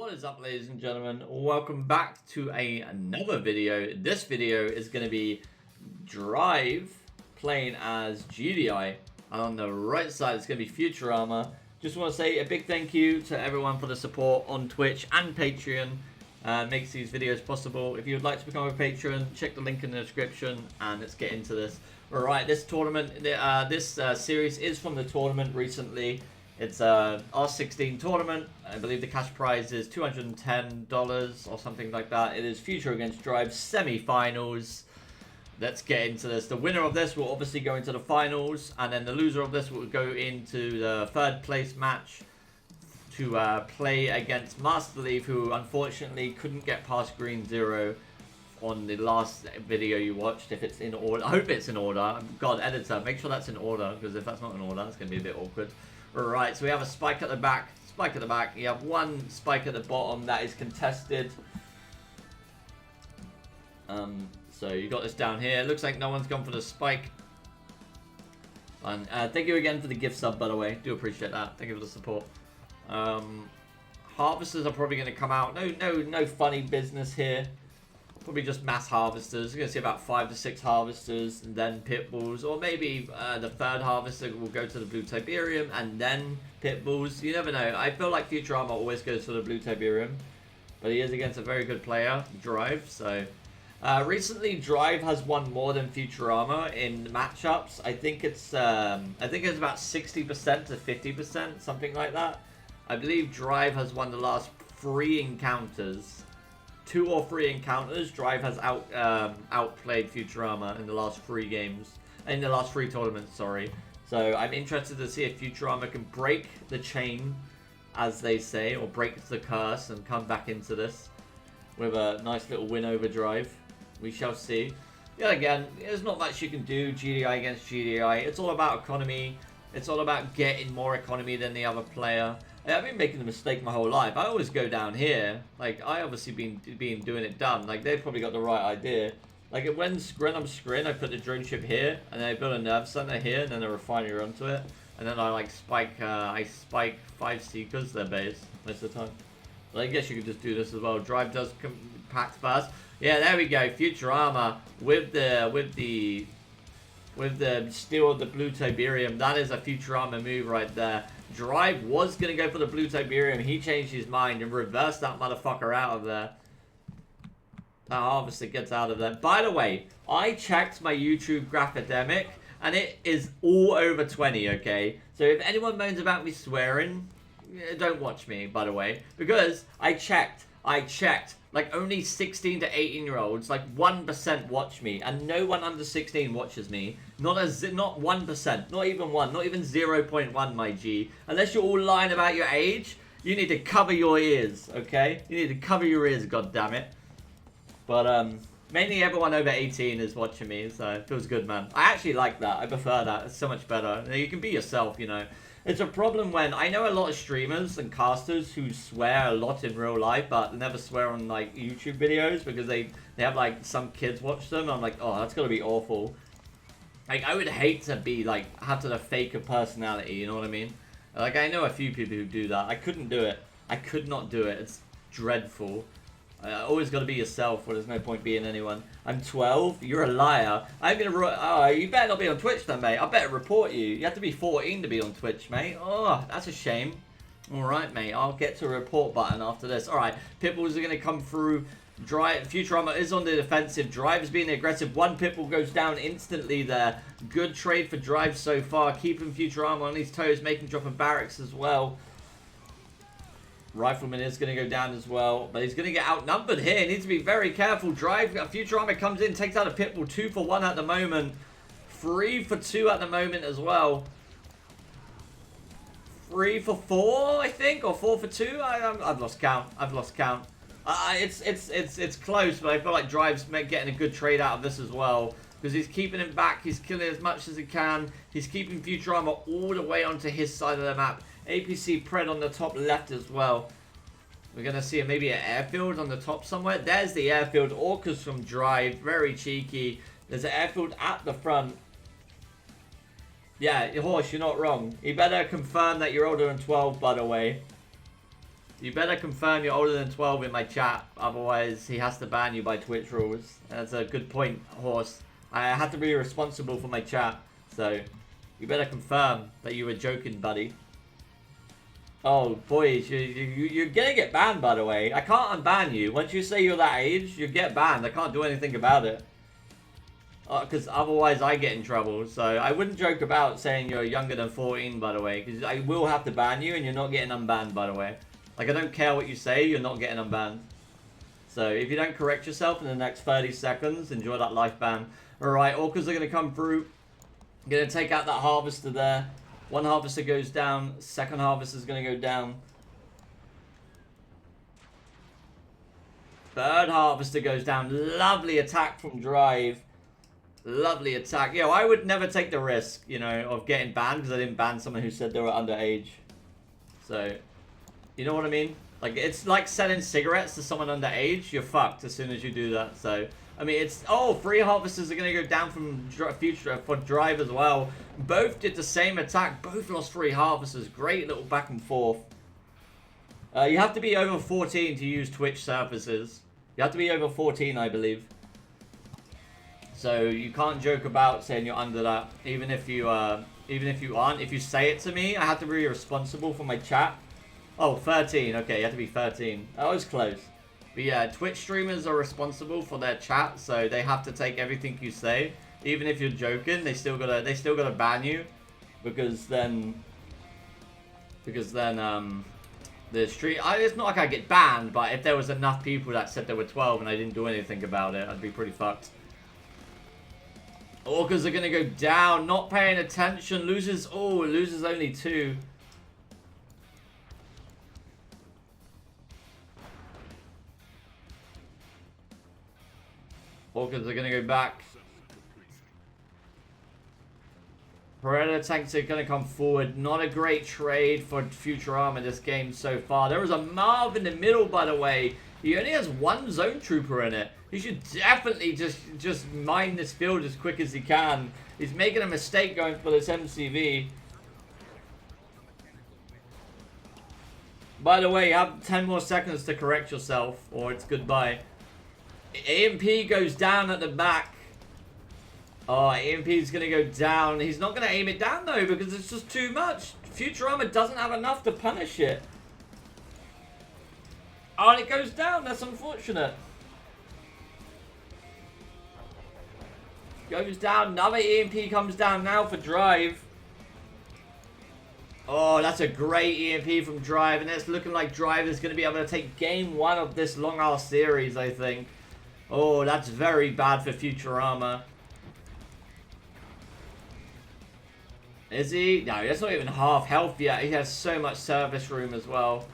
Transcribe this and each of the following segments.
What is up, ladies and gentlemen? Welcome back to another video. This video is going to be Drive playing as GDI, and on the right side it's going to be Futurama. Just want to say a big thank you to everyone for the support on Twitch and Patreon. Makes these videos possible. If you would like to become a patron, check the link in the description, and let's get into this. Alright, this tournament, this series is from the tournament recently. It's a R16 tournament. I believe the cash prize is $210 or something like that. It is Future against Drive semi-finals. Let's get into this. The winner of this will obviously go into the finals, and then the loser of this will go into the third place match to play against Master Leaf, who unfortunately couldn't get past Green Zero on the last video you watched. If it's in order, I hope it's in order. God, editor, make sure that's in order, because if that's not in order, it's going to be a bit awkward. Alright, so we have a spike at the back. Spike at the back. You have one spike at the bottom that is contested. So you got this down here. Looks like no one's gone for the spike. And thank you again for the gift sub, by the way. Do appreciate that. Thank you for the support. Harvesters are probably going to come out. No funny business here. Probably just mass harvesters. We're going to see about 5 to 6 harvesters, and then pit bulls, or maybe the third harvester will go to the blue Tiberium and then pit bulls. You never know. I feel like Futurama always goes for the blue Tiberium, but he is against a very good player, Drive. So recently, Drive has won more than Futurama in matchups. I think it's about 60% to 50%, something like that. I believe Drive has won the last 3 encounters. 2 or 3 encounters. Drive has outplayed Futurama in the last 3 games. In the last 3 tournaments, sorry. So I'm interested to see if Futurama can break the chain, as they say, or break the curse and come back into this with a nice little win over Drive. We shall see. Yeah, again, there's not much you can do GDI against GDI. It's all about economy. It's all about getting more economy than the other player. I've been making the mistake my whole life. I always go down here. Like, I obviously been doing it dumb. Like, they've probably got the right idea. Like, when I'm screen, I put the drone ship here, and then I build a nerve center here, and then a refinery onto it, and then I spike 5 seekers their base most of the time. But I guess you could just do this as well. Drive does compact first. Yeah, there we go. Futurama with the steal of the blue Tiberium. That is a Futurama move right there. Drive was going to go for the blue Tiberium. He changed his mind and reversed that motherfucker out of there. That harvester gets out of there. By the way, I checked my YouTube Graphademic, and it is all over 20, okay? So if anyone moans about me swearing, don't watch me, by the way. Because I checked. Like, only 16 to 18-year-olds, like 1% watch me, and no one under 16 watches me. Not 1%, not even 1, not even 0.1, my G. Unless you're all lying about your age, you need to cover your ears, okay? You need to cover your ears, goddammit. But, mainly everyone over 18 is watching me, so it feels good, man. I actually like that. I prefer that. It's so much better. You can be yourself, you know. It's a problem when I know a lot of streamers and casters who swear a lot in real life, but never swear on like YouTube videos because they have like some kids watch them. I'm like, oh, that's gonna be awful. Like, I would hate to be like have to fake a personality. You know what I mean? Like, I know a few people who do that. I couldn't do it. I could not do it. It's dreadful. Always got to be yourself, or there's no point being anyone. I'm 12. You're a liar. I'm gonna. Oh, you better not be on Twitch then, mate. I better report you. You have to be 14 to be on Twitch, mate. Oh, that's a shame. All right, mate. I'll get to a report button after this. All right, pitbulls are gonna come through. Drive. Futurama is on the defensive. Drive is being aggressive. One pitbull goes down instantly there. Good trade for Drive so far, keeping Futurama on his toes, making dropping barracks as well. Rifleman is going to go down as well, but he's going to get outnumbered here. He needs to be very careful. Drive, Futurama comes in, takes out a pitbull. 2 for 1 at the moment. 3 for 2 at the moment as well. 3 for 4, I think, or 4 for 2. I've lost count. It's close, but I feel like Drive's getting a good trade out of this as well, because he's keeping him back. He's killing as much as he can. He's keeping Futurama all the way onto his side of the map. APC Pred on the top left as well. We're going to see maybe an airfield on the top somewhere. There's the airfield. Orcas from Drive. Very cheeky. There's an airfield at the front. Yeah, Horse, you're not wrong. You better confirm that you're older than 12, by the way. You better confirm you're older than 12 in my chat, otherwise he has to ban you by Twitch rules. That's a good point, Horse. I have to be responsible for my chat, so you better confirm that you were joking, buddy. Oh, boys, you're gonna get banned, by the way. I can't unban you. Once you say you're that age, you get banned. I can't do anything about it. Because otherwise I get in trouble. So I wouldn't joke about saying you're younger than 14, by the way. Because I will have to ban you and you're not getting unbanned, by the way. Like, I don't care what you say, you're not getting unbanned. So if you don't correct yourself in the next 30 seconds, enjoy that life ban. Alright, orcas are going to come through. Going to take out that harvester there. One harvester goes down. Second harvester is going to go down. Third harvester goes down. Lovely attack from Drive. Lovely attack. Yo, I would never take the risk, you know, of getting banned because I didn't ban someone who said they were underage. So, you know what I mean? Like, it's like selling cigarettes to someone underage. You're fucked as soon as you do that. So, I mean, it's... Oh, 3 harvesters are going to go down from Future for Drive as well. Both did the same attack. Both lost 3 harvesters. Great little back and forth. You have to be over 14 to use Twitch services. You have to be over 14, I believe. So you can't joke about saying you're under that, even if you aren't. If you say it to me, I have to be responsible for my chat. Oh, 13. Okay, you have to be 13. That was close. But yeah, Twitch streamers are responsible for their chat, so they have to take everything you say, even if you're joking. They still gotta ban you, because then the stream. It's not like I get banned, but if there was enough people that said they were 12 and I didn't do anything about it, I'd be pretty fucked. Orcas are going to go down, not paying attention, loses only 2. Orcas are going to go back. Predator tanks are going to come forward. Not a great trade for Futurama this game so far. There was a Marv in the middle, by the way. He only has 1 zone trooper in it. He should definitely just mine this field as quick as he can. He's making a mistake going for this MCV. By the way, you have 10 more seconds to correct yourself, or it's goodbye. EMP goes down at the back. Oh, EMP is going to go down. He's not going to aim it down, though, because it's just too much. Futurama doesn't have enough to punish it. Oh, and it goes down. That's unfortunate. Goes down. Another EMP comes down now for Drive. Oh, that's a great EMP from Drive. And it's looking like Drive is going to be able to take game 1 of this long-ass series, I think. Oh, that's very bad for Futurama. Is he? No, that's not even half health yet. He has so much service room as well.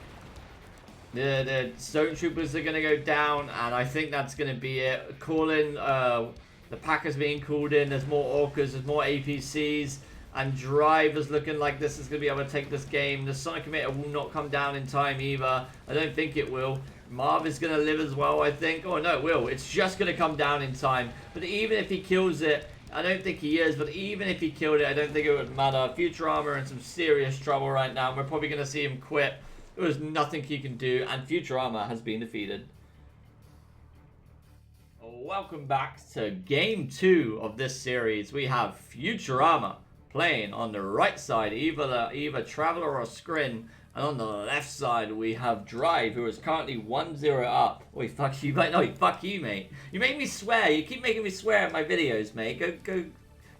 The zone troopers are going to go down, and I think that's going to be it. The pack is being called in. There's more orcas, there's more APCs, and Drive is looking like this is going to be emitter to take this game. The Sonic emitter will not come down in time either. I don't think it will. Marv is going to live as well, I think. Oh, no, it will. It's just going to come down in time. But even if he kills it, I don't think he is, but even if he killed it, I don't think it would matter. Futurama in some serious trouble right now. We're probably going to see him quit. There was nothing he can do, and Futurama has been defeated. Welcome back to Game 2 of this series. We have Futurama playing on the right side, either Traveler or Scrin. And on the left side, we have Drive, who is currently 1-0 up. Oi, fuck you, mate. No, fuck you, mate. You make me swear. You keep making me swear at my videos, mate. Go.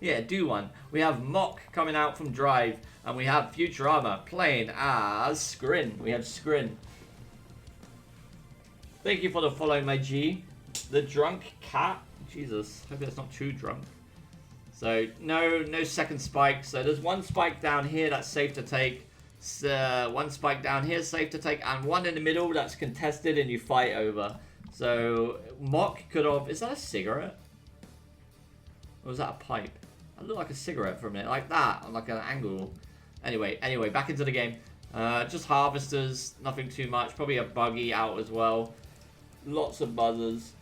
Yeah, do one. We have Mock coming out from Drive. And we have Futurama playing as Scrin. We have Scrin. Thank you for the follow, my G. The drunk cat. Jesus, hope that's not too drunk. So, no second spike. So, there's 1 spike down here that's safe to take. 1 spike down here safe to take. And 1 in the middle that's contested and you fight over. So, Mock could have... Is that a cigarette? Or was that a pipe? That looked like a cigarette from it. Like that. On like an angle. Anyway, back into the game. Just harvesters, nothing too much. Probably a buggy out as well. Lots of buzzers.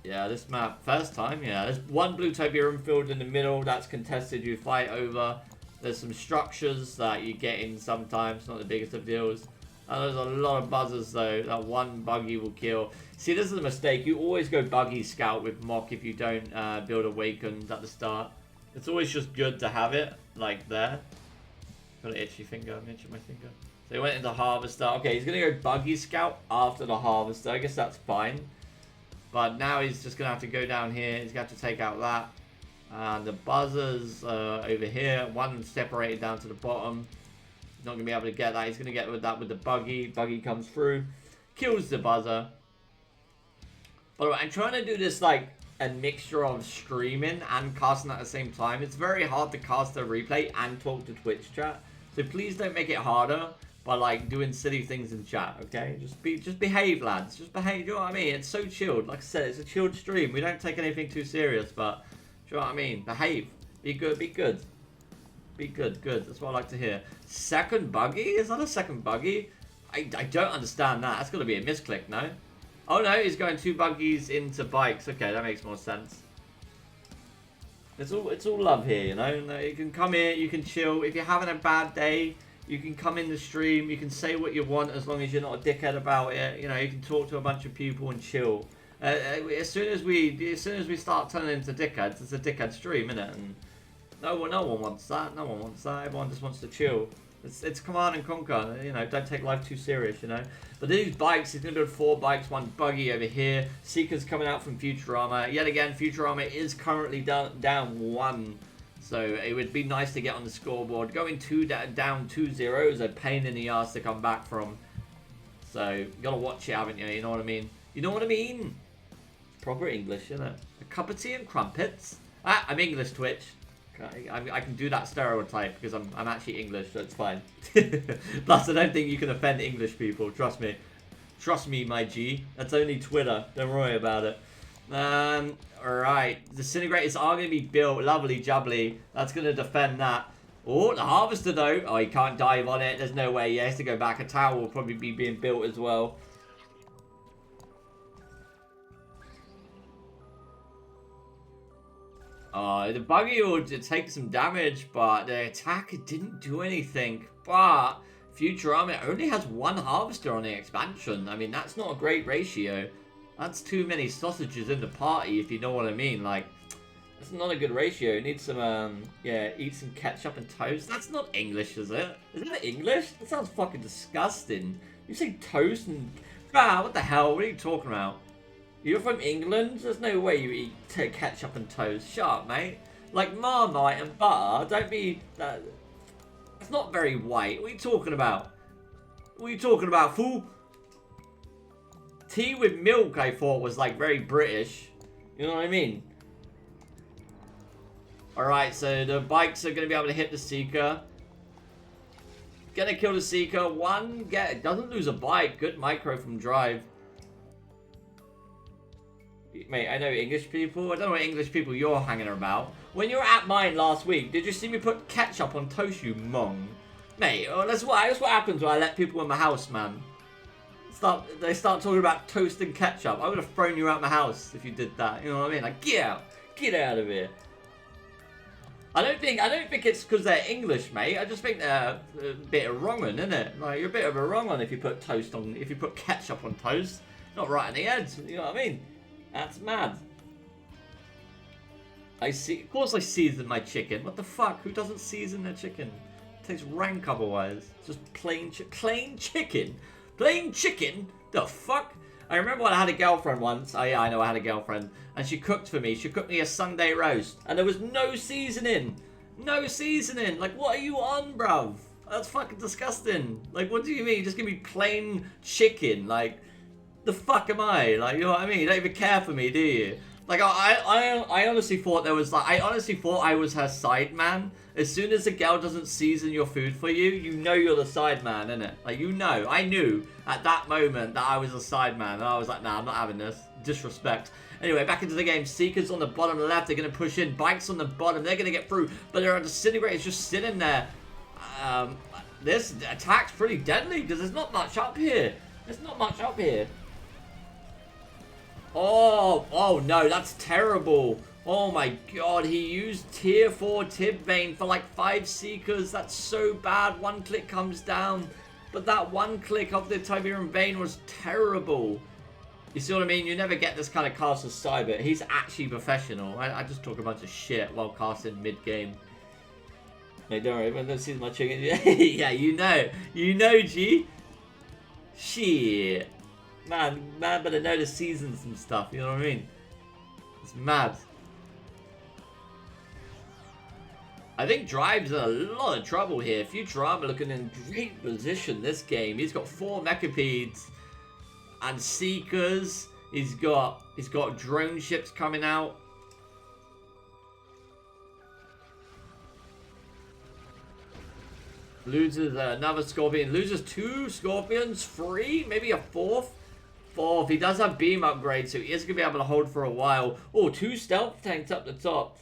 Yeah, this map, first time, yeah. There's 1 Bluetopia field in the middle that's contested, you fight over. There's some structures that you get in sometimes, not the biggest of deals. There's a lot of buzzers though. That one buggy will kill. See, this is a mistake. You always go buggy scout with mock if you don't build awakens at the start. It's always just good to have it like there. Got an itchy finger. I'm itching my finger. So he went into harvester. Okay, he's gonna go buggy scout after the harvester. I guess that's fine. But now he's just gonna have to go down here. He's gonna have to take out that. And the buzzers over here. One separated down to the bottom. He's not going to be able to get that. He's going to get with that with the buggy. Buggy comes through. Kills the buzzer. By the way, I'm trying to do this like a mixture of streaming and casting at the same time. It's very hard to cast a replay and talk to Twitch chat. So please don't make it harder by like doing silly things in chat, okay? Just behave, lads. Just behave. You know what I mean? It's so chilled. Like I said, it's a chilled stream. We don't take anything too serious, but you know what I mean? Behave. Be good. Be good. Be good. Good. That's what I like to hear. Second buggy? Is that a second buggy? I don't understand that. That's got to be a misclick, no? Oh, no. He's going 2 buggies into bikes. Okay, that makes more sense. It's all love here, you know? You can come here. You can chill. If you're having a bad day, you can come in the stream. You can say what you want as long as you're not a dickhead about it. You know, you can talk to a bunch of people and chill. As soon as we start turning into dickheads, it's a dickhead stream, isn't it? And no one wants that. No one wants that. Everyone just wants to chill. It's command and conquer. You know, don't take life too serious. You know. But these bikes, he's gonna build 4 bikes, 1 buggy over here. Seeker's coming out from Futurama. Yet again, Futurama is currently down 1. So it would be nice to get on the scoreboard. Going down 2-0 is a pain in the ass to come back from. So you gotta watch it, haven't you? You know what I mean? You know what I mean? Proper English, isn't it? A cup of tea and crumpets. I'm English, Twitch. I can do that stereotype because I'm actually English, so it's fine. Plus, I don't think you can offend English people. Trust me. Trust me, my G. That's only Twitter. Don't worry about it. Alright. The disintegrators are going to be built. Lovely jubbly. That's going to defend that. Oh, the harvester, though. Oh, he can't dive on it. There's no way. He has to go back. A tower will probably be being built as well. The buggy will take some damage, but the attacker didn't do anything. But Futurama only has 1 harvester on the expansion. I mean, that's not a great ratio. That's too many sausages in the party, if you know what I mean. Like, that's not a good ratio. You need some, yeah, eat some ketchup and toast. That's not English, is it? Is that English? That sounds fucking disgusting. You say toast and... what the hell? What are you talking about? You're from England? There's no way you eat ketchup and toast. Shut up, mate. Like Marmite and butter. Don't be... It's not very white. What are you talking about? What are you talking about, fool? Tea with milk, I thought, was like very British. You know what I mean? Alright, so the bikes are going to be able to hit the Seeker. Gonna kill the Seeker. Doesn't lose a bike. Good micro from Drive. Mate, I know English people. I don't know what English people you're hanging about. When you were at mine last week, did you see me put ketchup on toast, you mong? Mate, that's what happens when I let people in my house, man. They start talking about toast and ketchup. I would have thrown you out my house if you did that. You know what I mean? Like, get out of here. I don't think it's because they're English, mate. I just think they're a bit of wrong one, isn't it? Like, you're a bit of a wrong one if you put ketchup on toast. Not right in the head. You know what I mean? That's mad. Of course I season my chicken. What the fuck? Who doesn't season their chicken? It tastes rank otherwise. It's just plain chicken. Plain chicken? The fuck? I remember when I had a girlfriend once. Oh yeah, I know I had a girlfriend. And she cooked for me. She cooked me a Sunday roast. And there was no seasoning. No seasoning. Like, what are you on, bruv? That's fucking disgusting. Like, what do you mean? Just give me plain chicken. Like... The fuck am I? Like, you know what I mean? You don't even care for me, do you? Like, I honestly thought there was, like, I honestly thought I was her side man. As soon as a girl doesn't season your food for you, you know you're the side man, innit? Like, you know. I knew at that moment that I was a side man. And I was like, nah, I'm not having this. Disrespect. Anyway, back into the game. Seekers on the bottom left. They're going to push in. Bikes on the bottom. They're going to get through. But there are disintegrators just sitting there. This attack's pretty deadly because there's not much up here. There's not much up here. Oh no, that's terrible. Oh my god, he used tier 4 Tib Vein for like 5 Seekers. That's so bad. 1 click comes down. But that one click of the Tiberian Vein was terrible. You see what I mean? You never get this kind of cast as Cyber. He's actually professional. I just talk a bunch of shit while casting mid-game. No, don't worry, everyone don't see my chicken. Yeah, you know, G. Shit. Man better know the seasons and stuff, you know what I mean? It's mad. I think Drive's in a lot of trouble here. Futurama looking in great position this game. He's got 4 Mechapedes and Seekers. He's got drone ships coming out. Loses another Scorpion. Loses 2 Scorpions. 3? Maybe a 4th? 4th. He does have beam upgrade, so he is going to be able to hold for a while. Oh, 2 stealth tanks up the top.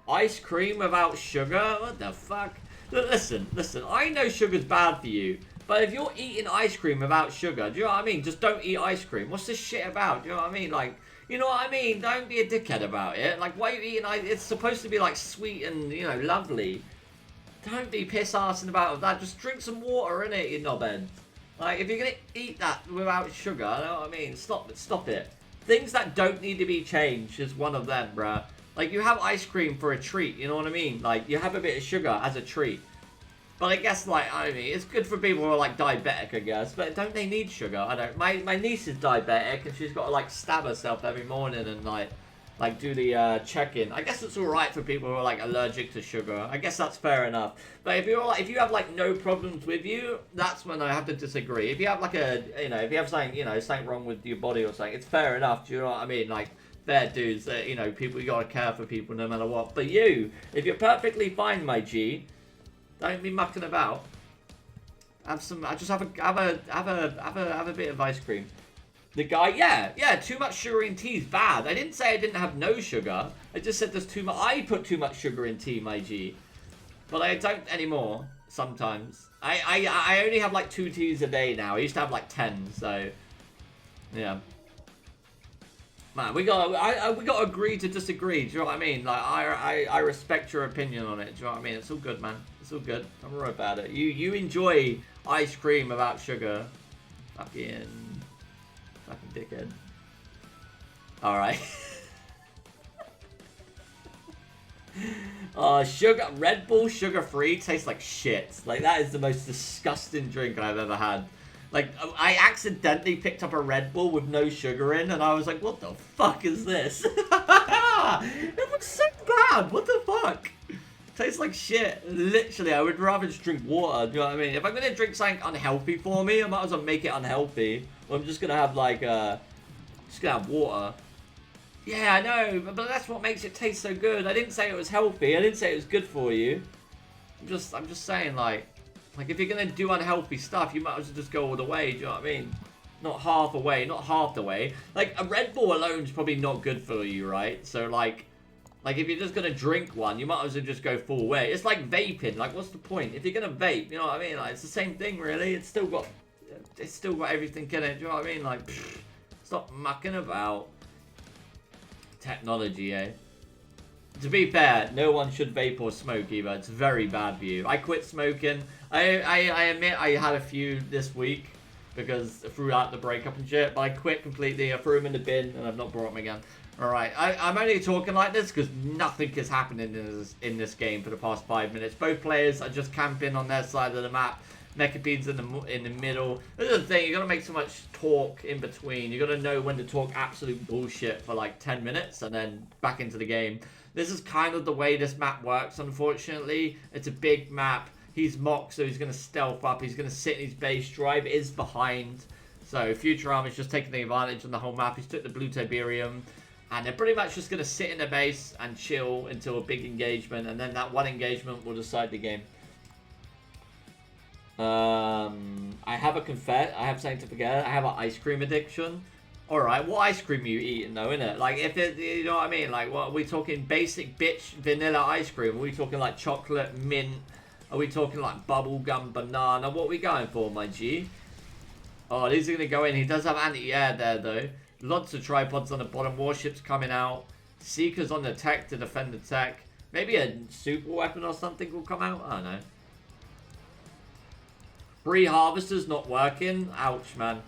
Ice cream without sugar? What the fuck? Listen. I know sugar's bad for you. But if you're eating ice cream without sugar, do you know what I mean? Just don't eat ice cream. What's this shit about? Do you know what I mean? Like, you know what I mean? Don't be a dickhead about it. Like, why are you eating ice? It's supposed to be, like, sweet and, you know, lovely. Don't be piss-arsing about that. Just drink some water, innit, you knobhead. Like, if you're gonna eat that without sugar, you know what I mean? Stop it. Things that don't need to be changed is one of them, bruh. Like, you have ice cream for a treat, you know what I mean? Like, you have a bit of sugar as a treat. But I guess, like, I mean, it's good for people who are, like, diabetic, I guess. But don't they need sugar? I don't. My niece is diabetic, and she's got to, like, stab herself every morning and, like do the check-in. I guess it's alright for people who are, like, allergic to sugar. I guess that's fair enough. But if you're, like, if you have, like, no problems with you, that's when I have to disagree. If you have, like, if you have something, you know, something wrong with your body or something, it's fair enough. Do you know what I mean? Like, fair dudes, you know, people, you gotta care for people no matter what. But you, if you're perfectly fine, my G, don't be mucking about. Have some. Just have a bit of ice cream. The guy, yeah, too much sugar in tea is bad. I didn't say I didn't have no sugar. I just said there's too much. I put too much sugar in tea, my G, but I don't anymore. Sometimes I only have like 2 teas a day now. I used to have like 10, so yeah. Man, we gotta agree to disagree. Do you know what I mean? Like I respect your opinion on it. Do you know what I mean? It's all good, man. It's all good. Don't worry about it. You enjoy ice cream without sugar. Fucking dickhead. All right. Sugar Red Bull sugar free tastes like shit. Like that is the most disgusting drink I've ever had. Like, I accidentally picked up a Red Bull with no sugar in, and I was like, what the fuck is this? It looks so bad. What the fuck? Tastes like shit. Literally, I would rather just drink water. Do you know what I mean? If I'm going to drink something unhealthy for me, I might as well make it unhealthy. Or I'm just going to have, like, just going to have water. Yeah, I know, but that's what makes it taste so good. I didn't say it was healthy. I didn't say it was good for you. I'm just saying, like, if you're going to do unhealthy stuff, you might as well just go all the way, do you know what I mean? Not half away, not half the way. Like, a Red Bull alone is probably not good for you, right? So, like if you're just going to drink one, you might as well just go full way. It's like vaping. Like, what's the point? If you're going to vape, you know what I mean? Like, it's the same thing, really. It's still got everything in it, do you know what I mean? Like, pfft, stop mucking about. Technology, eh? To be fair, no one should vape or smoke either. It's very bad for you. I quit smoking. I admit I had a few this week because throughout the breakup and shit, but I quit completely. I threw them in the bin and I've not brought them again. Alright, I'm only talking like this because nothing is happening in this game for the past 5 minutes. Both players are just camping on their side of the map. Mechapede's in the middle. This is the thing, you gotta make so much talk in between. You gotta know when to talk absolute bullshit for like 10 minutes and then back into the game. This is kind of the way this map works, unfortunately. It's a big map. He's mocked, so he's going to stealth up. He's going to sit in his base. Drive is behind. So Futurama is just taking the advantage on the whole map. He's took the blue Tiberium. And they're pretty much just going to sit in their base and chill until a big engagement. And then that one engagement will decide the game. I have something to forget. I have an ice cream addiction. Alright, what ice cream are you eating though, innit? Like, if it, you know what I mean? Like, what are we talking? Basic bitch vanilla ice cream? Are we talking like chocolate, mint? Are we talking like bubblegum, banana? What are we going for, my G? Oh, these are going to go in. He does have anti-air there, though. Lots of tripods on the bottom. Warships coming out. Seekers on the tech to defend the tech. Maybe a super weapon or something will come out. I don't know. 3 harvesters not working. Ouch, man.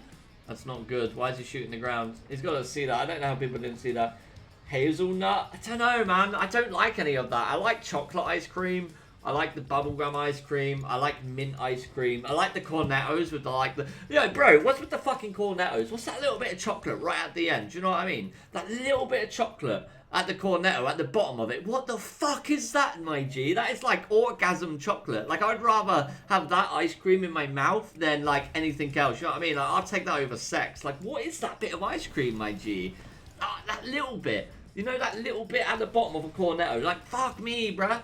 That's not good. Why is he shooting the ground? He's got to see that. I don't know how people didn't see that. Hazelnut? I don't know, man. I don't like any of that. I like chocolate ice cream. I like the bubblegum ice cream. I like mint ice cream. I like the cornettos with the Yo, bro, what's with the fucking cornettos? What's that little bit of chocolate right at the end? Do you know what I mean? That little bit of chocolate at the cornetto, at the bottom of it. What the fuck is that, my G? That is like orgasm chocolate. Like, I'd rather have that ice cream in my mouth than, like, anything else. You know what I mean? Like, I'll take that over sex. Like, what is that bit of ice cream, my G? That little bit. You know, that little bit at the bottom of a cornetto. Like, fuck me, bruh.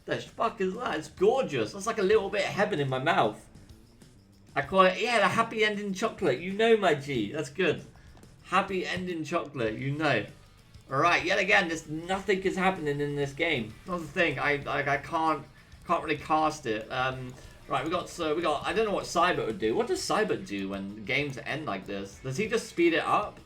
The fuck is that? It's gorgeous. That's like a little bit of heaven in my mouth. I call it, yeah, the happy ending chocolate. You know, my G. That's good. Happy ending chocolate. You know. Alright, yet again, nothing is happening in this game. That's the thing. I can't really cast it. Right, we got, I don't know what Cybert would do. What does Cybert do when games end like this? Does he just speed it up?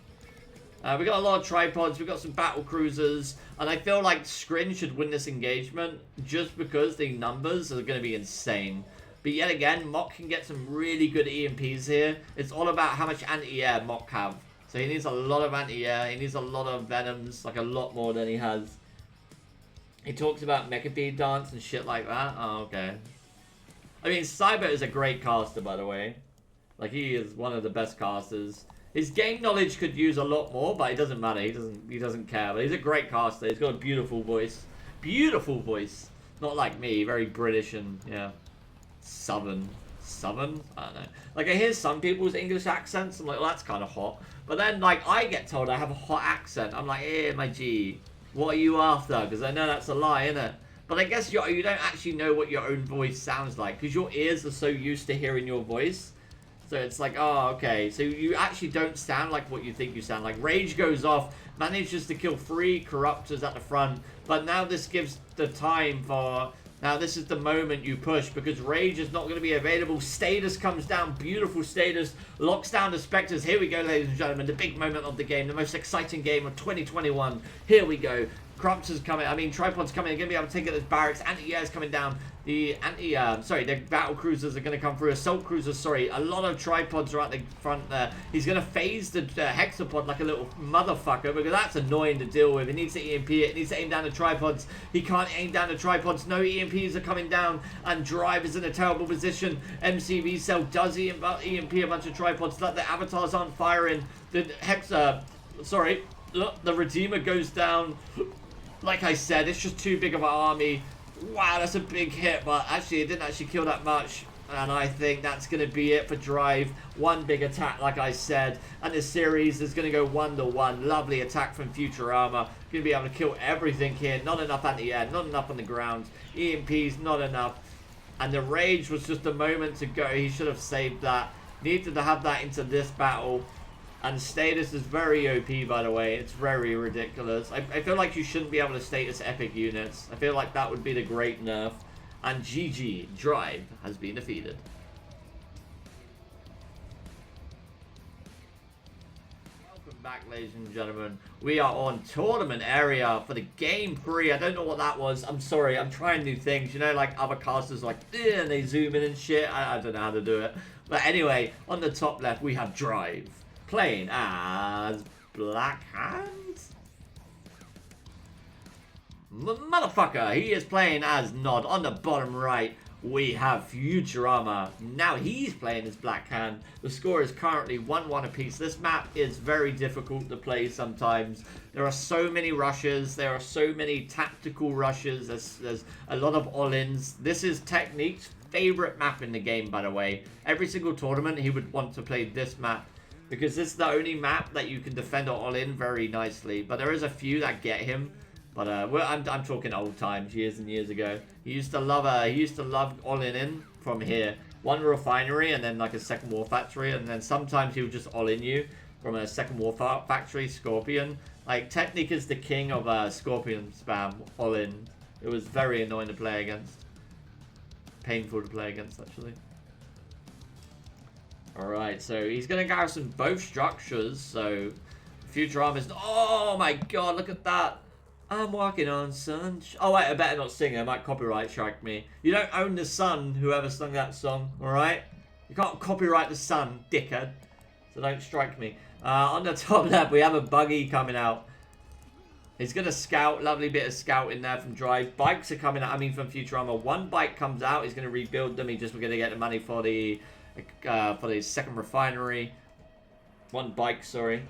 We got a lot of tripods, we got some battle cruisers, and I feel like Scrin should win this engagement just because the numbers are going to be insane. But yet again, Mock can get some really good EMPs here. It's all about how much anti-air Mock have. So he needs a lot of anti-air, he needs a lot of Venoms, like a lot more than he has. He talks about Mecha dance and shit like that. Oh, okay. I mean, Cybert is a great caster, by the way. Like, he is one of the best casters. His game knowledge could use a lot more, but it doesn't matter. He doesn't care. But he's a great caster. He's got a beautiful voice. Beautiful voice. Not like me, very British and, yeah, Southern. Southern? I don't know. Like, I hear some people's English accents. I'm like, well, that's kind of hot. But then, like, I get told I have a hot accent. I'm like, hey, my G, what are you after? Because I know that's a lie, innit? But I guess you don't actually know what your own voice sounds like. Because your ears are so used to hearing your voice. So it's like, oh, okay. So you actually don't sound like what you think you sound like. Rage goes off, manages to kill 3 Corruptors at the front. But now this gives the time for... Now this is the moment you push because Rage is not going to be available. Status comes down. Beautiful Status. Locks down the Spectres. Here we go, ladies and gentlemen. The big moment of the game. The most exciting game of 2021. Here we go. Corruptors coming. I mean, Tripod's coming. They're going to be able to take out this barracks. Anti-air's coming down. The the battle cruisers are going to come through. Assault cruisers, sorry. A lot of tripods are at the front there. He's going to phase the hexapod like a little motherfucker because that's annoying to deal with. He needs to EMP it. He needs to aim down the tripods. He can't aim down the tripods. No EMPs are coming down. And Drive is in a terrible position. MCV Cell does EMP a bunch of tripods. That the avatars aren't firing. The sorry. Look, the Redeemer goes down. Like I said, it's just too big of an army. Wow, that's a big hit, but actually it didn't actually kill that much. And I think that's going to be it for Drive. One big attack, like I said. And this series is going to go 1-1. Lovely attack from Futurama. Going to be able to kill everything here. Not enough anti-air, not enough on the ground. EMPs, not enough. And the Rage was just a moment to go. He should have saved that. Needed to have that into this battle. And status is very OP, by the way. It's very ridiculous. I feel like you shouldn't be able to status epic units. I feel like that would be the great nerf. And GG, Drive has been defeated. Welcome back, ladies and gentlemen. We are on tournament area for the game 3. I don't know what that was. I'm sorry. I'm trying new things. You know, like other casters like, and they zoom in and shit. I don't know how to do it. But anyway, on the top left, we have Drive. Playing as Black Hands? Motherfucker, he is playing as Nod. On the bottom right, we have Futurama. Now he's playing as Black Hand. The score is currently 1-1 apiece. This map is very difficult to play sometimes. There are so many rushes. There are so many tactical rushes. There's a lot of all-ins. This is Technique's favorite map in the game, by the way. Every single tournament, he would want to play this map. Because this is the only map that you can defend all in very nicely. But there is a few that get him. But I'm talking old times, years and years ago. He used to love all in from here. One refinery and then like a second war factory. And then sometimes he would just all in you from a second war factory, Scorpion. Like Technique is the king of Scorpion spam all in. It was very annoying to play against. Painful to play against actually. Alright, so he's going to garrison both structures, so Futurama is... Oh my god, look at that! I'm walking on sun... Oh wait, I better not sing it, I might copyright strike me. You don't own the sun, whoever sung that song, alright? You can't copyright the sun, dickhead. So don't strike me. On the top left, we have a buggy coming out. He's going to scout. Lovely bit of scout in there from Drive. Bikes are coming out. I mean, from Futurama. One bike comes out. He's going to rebuild them. He's just going to get the money for the second refinery. One bike, sorry.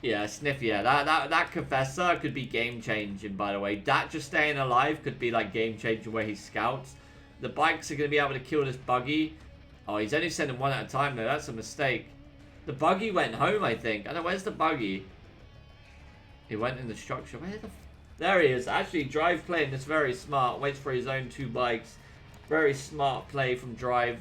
Yeah, Sniff, yeah. That Confessor could be game-changing, by the way. That just staying alive could be, like, game-changing where he scouts. The bikes are going to be able to kill this buggy. Oh, he's only sending one at a time, though. That's a mistake. The buggy went home, I think. I don't know, where's the buggy? He went in the structure. Where the... There he is. Actually, Drive playing this very smart. Waits for his own 2 bikes. Very smart play from Drive,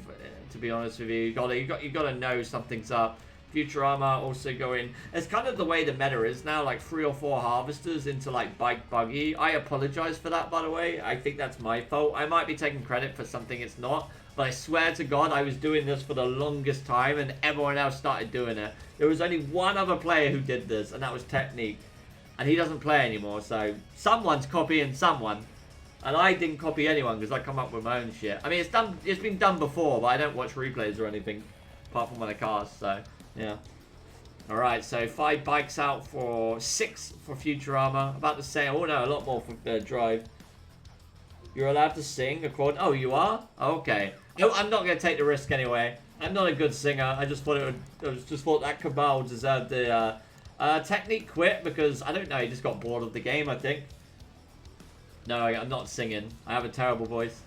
to be honest with you. You gotta know something's up. Futurama also going. It's kind of the way the meta is now, like 3 or 4 harvesters into like bike buggy. I apologize for that, by the way. I think that's my fault. I might be taking credit for something it's not, but I swear to God, I was doing this for the longest time and everyone else started doing it. There was only one other player who did this, and that was Technique. And he doesn't play anymore, so someone's copying someone. And I didn't copy anyone because I come up with my own shit. I mean, it's been done before, but I don't watch replays or anything apart from when I cast, so yeah. Alright, so 5 bikes out for 6 for Futurama. About the same. Oh no, a lot more for Drive. You're allowed to sing according... Oh, you are? Okay. Oh, I'm not going to take the risk anyway. I'm not a good singer. I just thought that Cabal deserved the... Technique quit because, I don't know, he just got bored of the game, I think. No, I'm not singing. I have a terrible voice.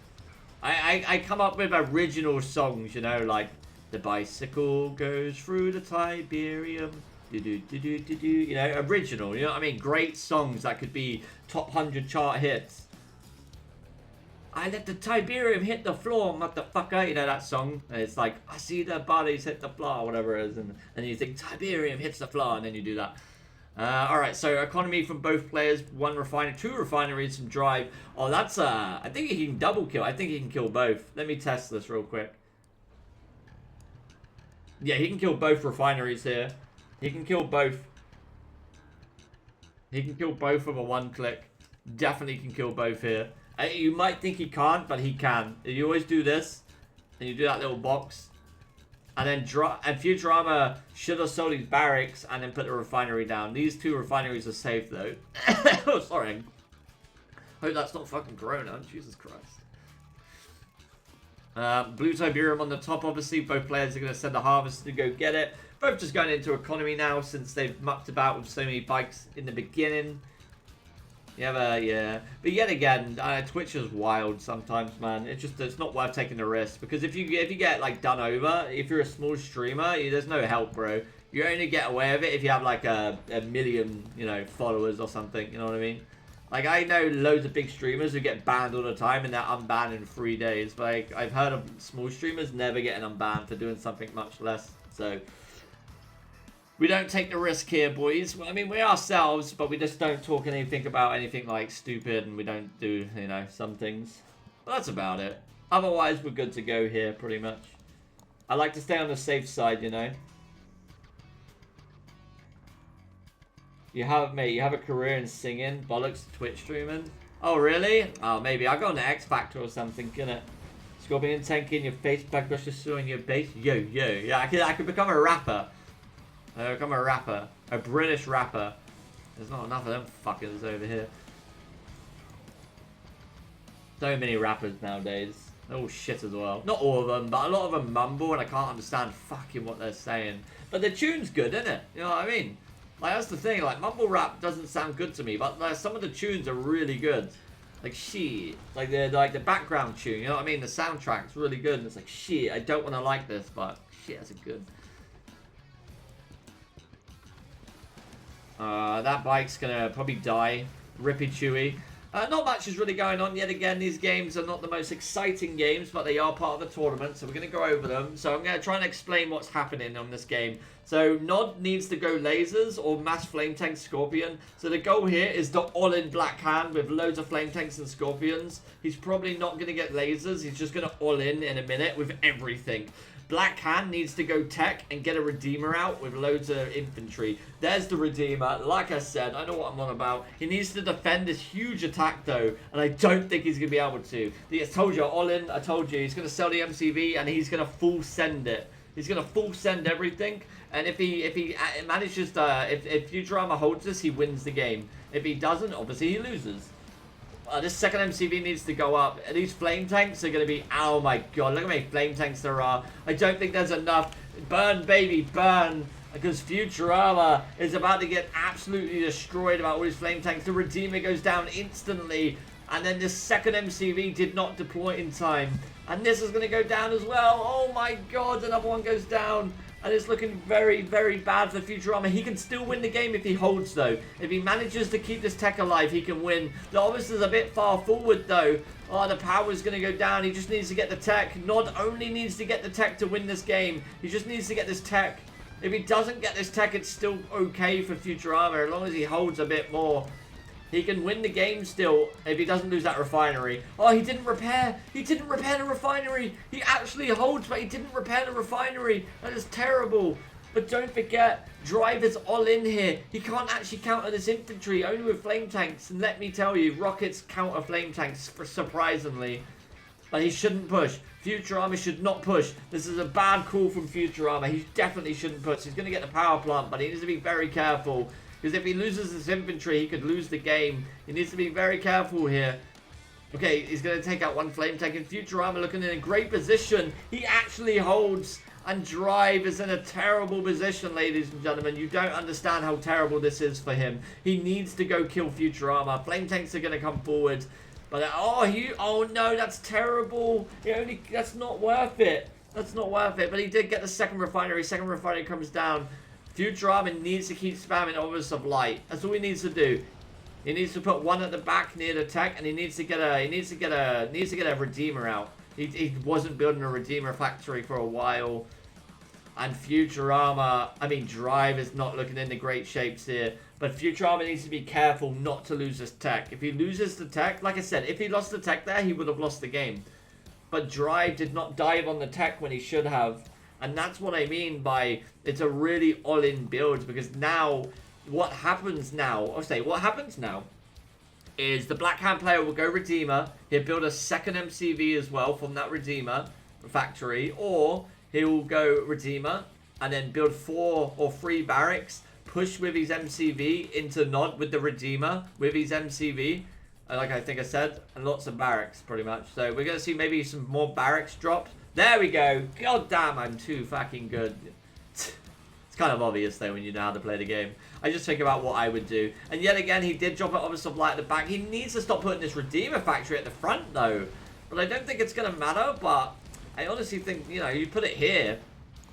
I come up with original songs, you know, like the bicycle goes through the Tiberium. Do-do-do-do-do-do. You know, original, you know what I mean? Great songs that could be top 100 chart hits. I let the Tiberium hit the floor, motherfucker. You know that song? And it's like, I see their bodies hit the floor, whatever it is. And you think, Tiberium hits the floor, and then you do that. Alright, so economy from both players. 1 refinery, 2 refineries from Drive. Oh, that's, I think he can double kill. I think he can kill both. Let me test this real quick. Yeah, he can kill both refineries here. He can kill both. He can kill both with a 1 click. Definitely can kill both here. You might think he can't, but he can. You always do this, and you do that little box. And then Futurama should have sold his barracks and then put the refinery down. These 2 refineries are safe, though. Oh, sorry. Hope that's not fucking Corona. Jesus Christ. Blue Tiberium on the top, obviously. Both players are going to send a harvester to go get it. Both just going into economy now since they've mucked about with so many bikes in the beginning. Yeah. But yet again, Twitch is wild sometimes, man. It's not worth taking the risk. Because if you get, like, done over, if you're a small streamer, there's no help, bro. You only get away with it if you have, like, a million, you know, followers or something. You know what I mean? Like, I know loads of big streamers who get banned all the time and they're unbanned in 3 days. But like, I've heard of small streamers never getting unbanned for doing something much less. So... we don't take the risk here, boys. I mean, we ourselves, but we just don't talk anything about anything like stupid, and we don't do, you know, some things. But that's about it. Otherwise, we're good to go here, pretty much. I like to stay on the safe side, you know. You have a career in singing, bollocks, Twitch streaming. Oh, really? Oh, maybe. I'll go on the X Factor or something, innit? Scorpion tank in your face, Bikerush is in your base. Yo. Yeah, I could become a rapper. Become a rapper. A British rapper. There's not enough of them fuckers over here. So many rappers nowadays. They're all shit as well. Not all of them, but a lot of them mumble and I can't understand fucking what they're saying. But the tune's good, isn't it? You know what I mean? Like, that's the thing. Like, mumble rap doesn't sound good to me, but like, some of the tunes are really good. Like, shit. Like the background tune, you know what I mean? The soundtrack's really good, and it's like, shit, I don't want to like this, but shit, that's a good... that bike's gonna probably die. Rippy Chewy. Not much is really going on yet again. These games are not the most exciting games, but they are part of the tournament, so we're going to go over them. So I'm going to try and explain what's happening on this game. So Nod needs to go lasers or mass flame tank scorpion. So the goal here is the all-in black hand with loads of flame tanks and scorpions. He's probably not going to get lasers. He's just going to all-in a minute with everything. Black Hand needs to go tech and get a Redeemer out with loads of infantry. There's the Redeemer. Like I said, I know what I'm on about. He needs to defend this huge attack, though, and I don't think he's going to be able to. I told you, all in, I told you, he's going to sell the MCV, and he's going to full send it. He's going to full send everything, and if he manages to, if Futurama holds this, he wins the game. If he doesn't, obviously he loses. This second MCV needs to go up. These flame tanks are going to be... Oh my god, look how many flame tanks there are. I don't think there's enough. Burn, baby, burn. Because Futurama is about to get absolutely destroyed about all these flame tanks. The Redeemer goes down instantly. And then this second MCV did not deploy in time. And this is going to go down as well. Oh my god, another one goes down. And it's looking very, very bad for Futurama. He can still win the game if he holds, though. If he manages to keep this tech alive, he can win. The officer's a bit far forward, though. Oh, the power's going to go down. He just needs to get the tech. Not only needs to get the tech to win this game, he just needs to get this tech. If he doesn't get this tech, it's still okay for Futurama, as long as he holds a bit more. He can win the game still if he doesn't lose that refinery. Oh, he didn't repair. He didn't repair the refinery. He actually holds, but he didn't repair the refinery. That is terrible. But don't forget, Drive is all in here. He can't actually counter this infantry, only with flame tanks. And let me tell you, rockets counter flame tanks, surprisingly. But he shouldn't push. Futurama should not push. This is a bad call from Futurama. He definitely shouldn't push. He's going to get the power plant, but he needs to be very careful. Because if he loses his infantry, he could lose the game. He needs to be very careful here. Okay, he's going to take out one flame tank. And Futurama looking in a great position. He actually holds. And Drive is in a terrible position, ladies and gentlemen. You don't understand how terrible this is for him. He needs to go kill Futurama. Flame tanks are going to come forward. But, oh no, that's terrible. That's not worth it. That's not worth it. But he did get the second refinery. Second refinery comes down. Futurama needs to keep spamming Office of Light. That's all he needs to do. He needs to put one at the back near the tech, and he needs to get a Redeemer out. He wasn't building a Redeemer factory for a while. And Drive is not looking in the great shapes here. But Futurama needs to be careful not to lose his tech. If he loses the tech, like I said, if he lost the tech there, he would have lost the game. But Drive did not dive on the tech when he should have. And that's what I mean by it's a really all-in build, because now, what happens now is the Black Hand player will go Redeemer, he'll build a second MCV as well from that Redeemer factory, or he'll go Redeemer and then build 4 or 3 barracks, push with his MCV into Nod with the Redeemer, with his MCV, like I think I said, and lots of barracks pretty much. So we're going to see maybe some more barracks dropped. There we go. God damn, I'm too fucking good. It's kind of obvious though when you know how to play the game. I just think about what I would do. And yet again, he did drop it Office of Light at the back. He needs to stop putting this Redeemer factory at the front though. But I don't think it's going to matter. But I honestly think, you put it here.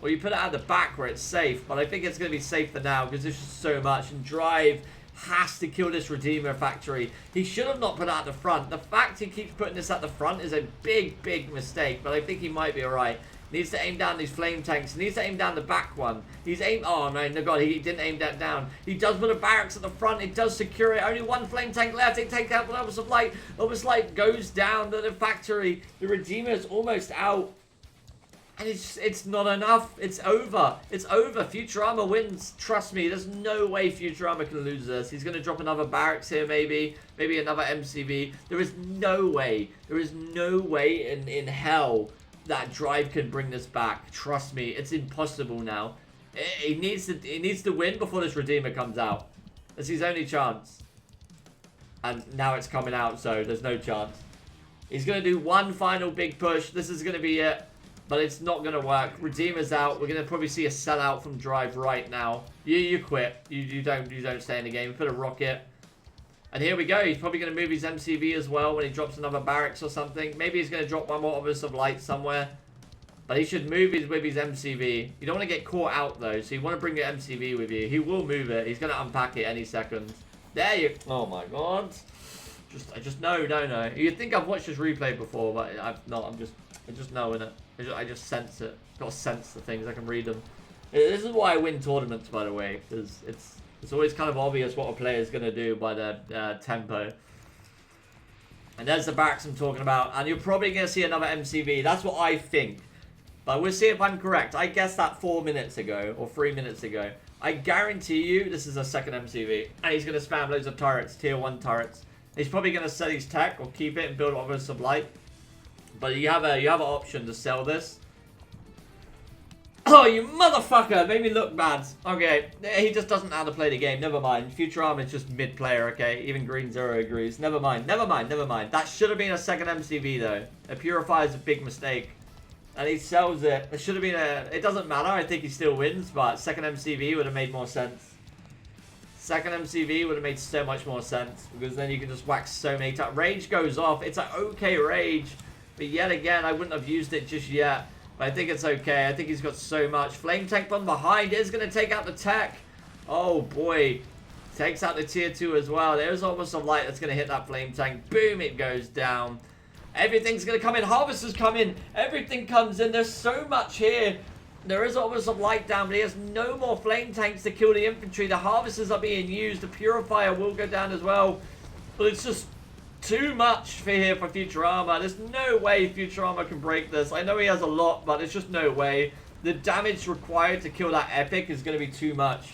Or you put it at the back where it's safe. But I think it's going to be safe for now because there's just so much. And Drive has to kill this Redeemer factory. He should have not put it at the front. The fact he keeps putting this at the front is a big, big mistake. But I think he might be alright. Needs to aim down these flame tanks. Needs to aim down the back one. He's aimed... Oh, no, God. He didn't aim that down. He does put a barracks at the front. It does secure it. Only one flame tank left. It takes out the Office of Light. Office of Light goes down to the factory. The Redeemer is almost out. And it's not enough. It's over. It's over. Futurama wins. Trust me. There's no way Futurama can lose this. He's going to drop another barracks here, maybe. Maybe another MCV. There is no way. There is no way in hell that Drive can bring this back. Trust me. It's impossible now. He needs to win before this Redeemer comes out. That's his only chance. And now it's coming out, so there's no chance. He's going to do one final big push. This is going to be it. But it's not going to work. Redeemer's out. We're going to probably see a sellout from Drive right now. You quit. You don't stay in the game. Put a rocket. And here we go. He's probably going to move his MCV as well when he drops another barracks or something. Maybe he's going to drop one more Office of Light somewhere. But he should move with his MCV. You don't want to get caught out though. So you want to bring your MCV with you. He will move it. He's going to unpack it any second. There you... Oh my God. I just know. You'd think I've watched this replay before, but I've not. I just know, innit? I just sense it. Got to sense the things. I can read them. This is why I win tournaments, by the way, because it's always kind of obvious what a player is going to do by their tempo. And there's the barracks I'm talking about. And you're probably going to see another MCV. That's what I think. But we'll see if I'm correct. I guessed that 4 minutes ago, or 3 minutes ago. I guarantee you this is a second MCV. And he's going to spam loads of turrets, tier 1 turrets. He's probably going to sell his tech or keep it and build Office of Light. But you have an option to sell this. Oh, you motherfucker! Made me look bad. Okay, he just doesn't know how to play the game. Never mind. Futurama is just mid-player, okay? Even Green Zero agrees. Never mind. Never mind. Never mind. That should have been a second MCV, though. A Purifier is a big mistake. And he sells it. It should have been a... It doesn't matter. I think he still wins. But second MCV would have made more sense. Second MCV would have made so much more sense. Because then you can just whack so many times. Rage goes off. It's an okay rage. But yet again, I wouldn't have used it just yet. But I think it's okay. I think he's got so much. Flame tank from behind is going to take out the tech. Oh, boy. Takes out the tier 2 as well. There's almost some light that's going to hit that flame tank. Boom, it goes down. Everything's going to come in. Harvesters come in. Everything comes in. There's so much here. There is almost some light down, but he has no more flame tanks to kill the infantry. The harvesters are being used. The purifier will go down as well. But it's just too much for here for Futurama. There's no way Futurama can break this. I know he has a lot, but there's just no way. The damage required to kill that epic is going to be too much.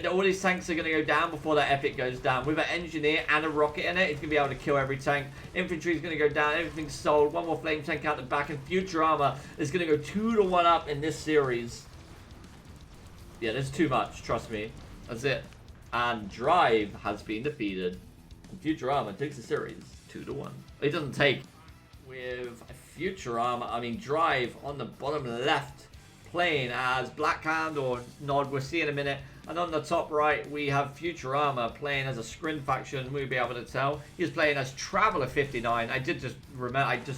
All these tanks are going to go down before that epic goes down. With an engineer and a rocket in it, he's going to be able to kill every tank. Infantry is going to go down. Everything's sold. One more flame tank out the back. And Futurama is going to go 2-1 up in this series. Yeah, there's too much. Trust me. That's it. And Drive has been defeated. And Futurama takes the series 2-1. It doesn't take. With Futurama, I mean Drive on the bottom left, playing as Blackhand or Nod. We'll see in a minute. And on the top right, we have Futurama playing as a Scrin faction. We'll be able to tell. He's playing as Traveler 59. I just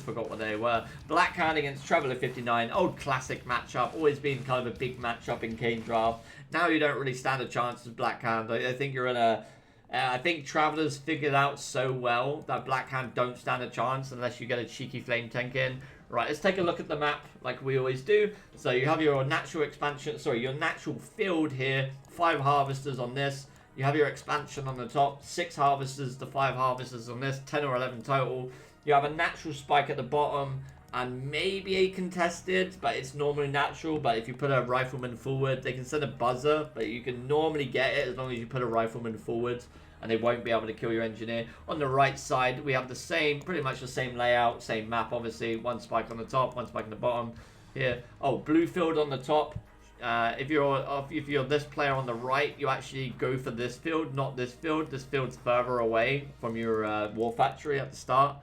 forgot what they were. Blackhand against Traveler 59. Old classic matchup. Always been kind of a big matchup in Kane Draft. Now you don't really stand a chance as Blackhand. I think you're in a... I think Travelers figured out so well that Blackhand don't stand a chance unless you get a cheeky flame tank in. Right, let's take a look at the map like we always do. So you have your natural expansion, sorry, your natural field here. 5 harvesters on this. You have your expansion on the top. 6 harvesters to 5 harvesters on this. 10 or 11 total. You have a natural spike at the bottom. And maybe a contested, but it's normally natural. But if you put a rifleman forward, they can send a buzzer. But you can normally get it as long as you put a rifleman forward. And they won't be able to kill your engineer. On the right side, we have the same, pretty much the same layout, same map, obviously. 1 spike on the top, 1 spike on the bottom. Here, oh, blue field on the top. If you're this player on the right, you actually go for this field, not this field. This field's further away from your war factory at the start.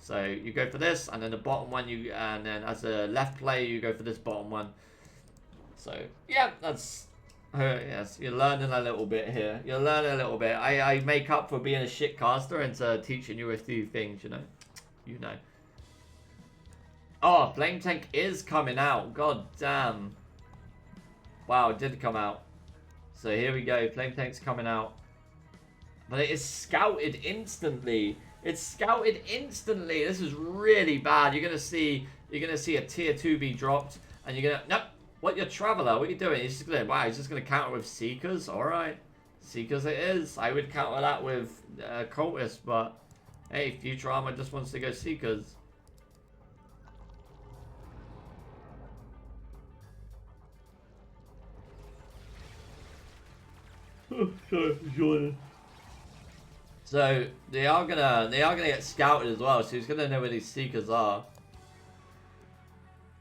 So you go for this, and then the bottom one, and then as a left player, you go for this bottom one. So yeah, that's. Yes, you're learning a little bit here. You're learning a little bit. I make up for being a shit caster into teaching you a few things, you know. You know. Oh, flame tank is coming out. God damn. Wow, it did come out. So here we go. Flame tank's coming out. But it is scouted instantly. It's scouted instantly. This is really bad. You're gonna see a tier 2 be dropped, and you're gonna nope. What, your Traveler? What are you doing? He's just gonna, wow, he's just gonna counter with Seekers? Alright. Seekers it is. I would counter that with Cultist, but hey, Futurama just wants to go Seekers. Oh, sorry, so they are gonna get scouted as well, so he's gonna know where these Seekers are.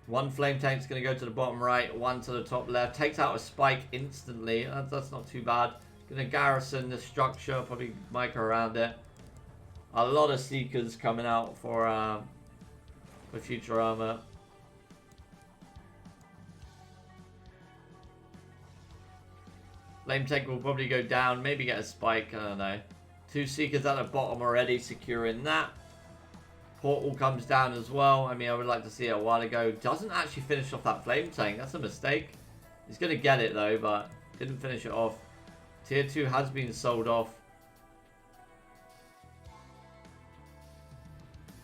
1 flame tank's going to go to the bottom right, 1 to the top left. Takes out a spike instantly. That's not too bad. Going to garrison the structure, probably mic around it. A lot of Seekers coming out for Futurama. Flame tank will probably go down, maybe get a spike, I don't know. 2 Seekers at the bottom already, securing that. Portal comes down as well. I mean, I would like to see it a while ago. Doesn't actually finish off that flame tank. That's a mistake. He's going to get it though, but didn't finish it off. Tier 2 has been sold off.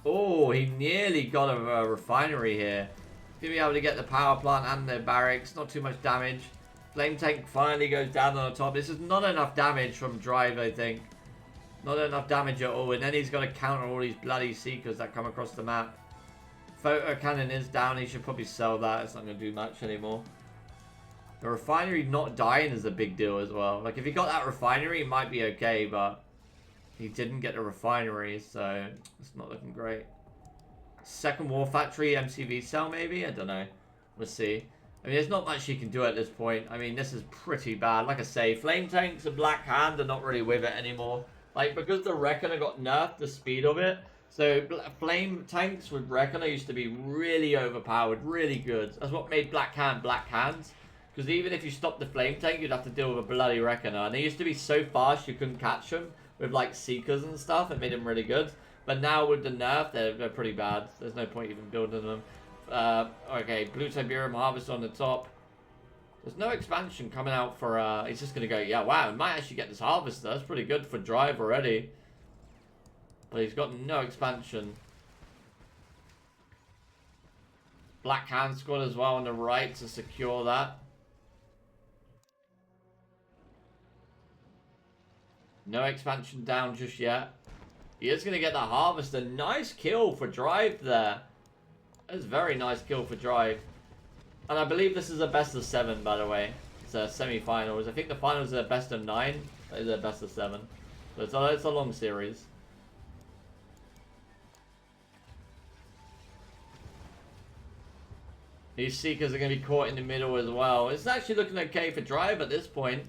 Oh, he nearly got a refinery here. Going to be able to get the power plant and the barracks. Not too much damage. Flame tank finally goes down on the top. This is not enough damage from Drive, I think. Not enough damage at all, and then he's got to counter all these bloody Seekers that come across the map. photo cannon is down. He should probably sell that. It's not going to do much anymore. The refinery not dying is a big deal as well. Like, if he got that refinery, it might be okay, but he didn't get the refinery, so it's not looking great. Second war factory, MCV cell maybe? I don't know. We'll see. I mean, there's not much you can do at this point. I mean, this is pretty bad. Like I say, flame tanks and Black Hand are not really with it anymore. Like, because the Reckoner got nerfed, the speed of it. So, flame tanks with Reckoner used to be really overpowered, really good. That's what made Black Hand Black Hands. Because even if you stopped the flame tank, you'd have to deal with a bloody Reckoner. And they used to be so fast you couldn't catch them with, like, Seekers and stuff. It made them really good. But now with the nerf, they're pretty bad. There's no point even building them. Okay, Blue Tiberium Harvest on the top. There's no expansion coming out for, it's just going to go, yeah, wow, we might actually get this Harvester. That's pretty good for drive already. But he's got no expansion. Black Hand Squad as well on the right to secure that. No expansion down just yet. He is going to get that Harvester. Nice kill for drive there. That's a very nice kill for drive. And I believe this is a best of 7, by the way. It's a semi-finals. I think the finals are best of 9. That is a best of 7. But it's a long series. These Seekers are going to be caught in the middle as well. It's actually looking okay for drive at this point.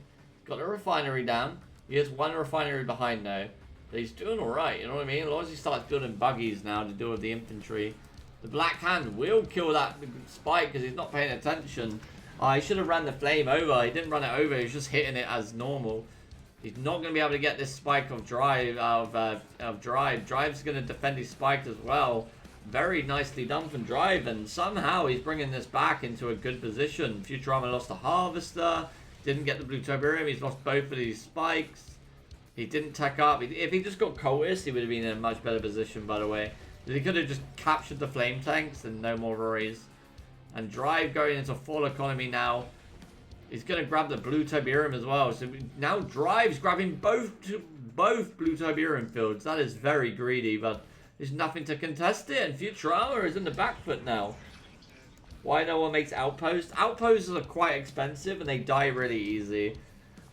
Got a refinery down. He has one refinery behind though. But he's doing alright, you know what I mean? As long as he starts building buggies now to deal with the infantry. The Black Hand will kill that spike because he's not paying attention. He should have ran the flame over. He didn't run it over. He was just hitting it as normal. He's not going to be able to get this spike of drive. Drive's going to defend his spike as well. Very nicely done from Drive, and somehow he's bringing this back into a good position. Futurama lost the Harvester, didn't get the Blue Tiberium, he's lost both of these spikes. He didn't tech up. If he just got Cultist, he would have been in a much better position, by the way. He could have just captured the flame tanks and no more worries. And Drive going into full economy now. He's going to grab the Blue Tiberium as well. So now Drive's grabbing both Blue Tiberium fields. That is very greedy, but there's nothing to contest it, and Futurama is in the back foot now. Why no one makes Outposts? Outposts are quite expensive, and they die really easy.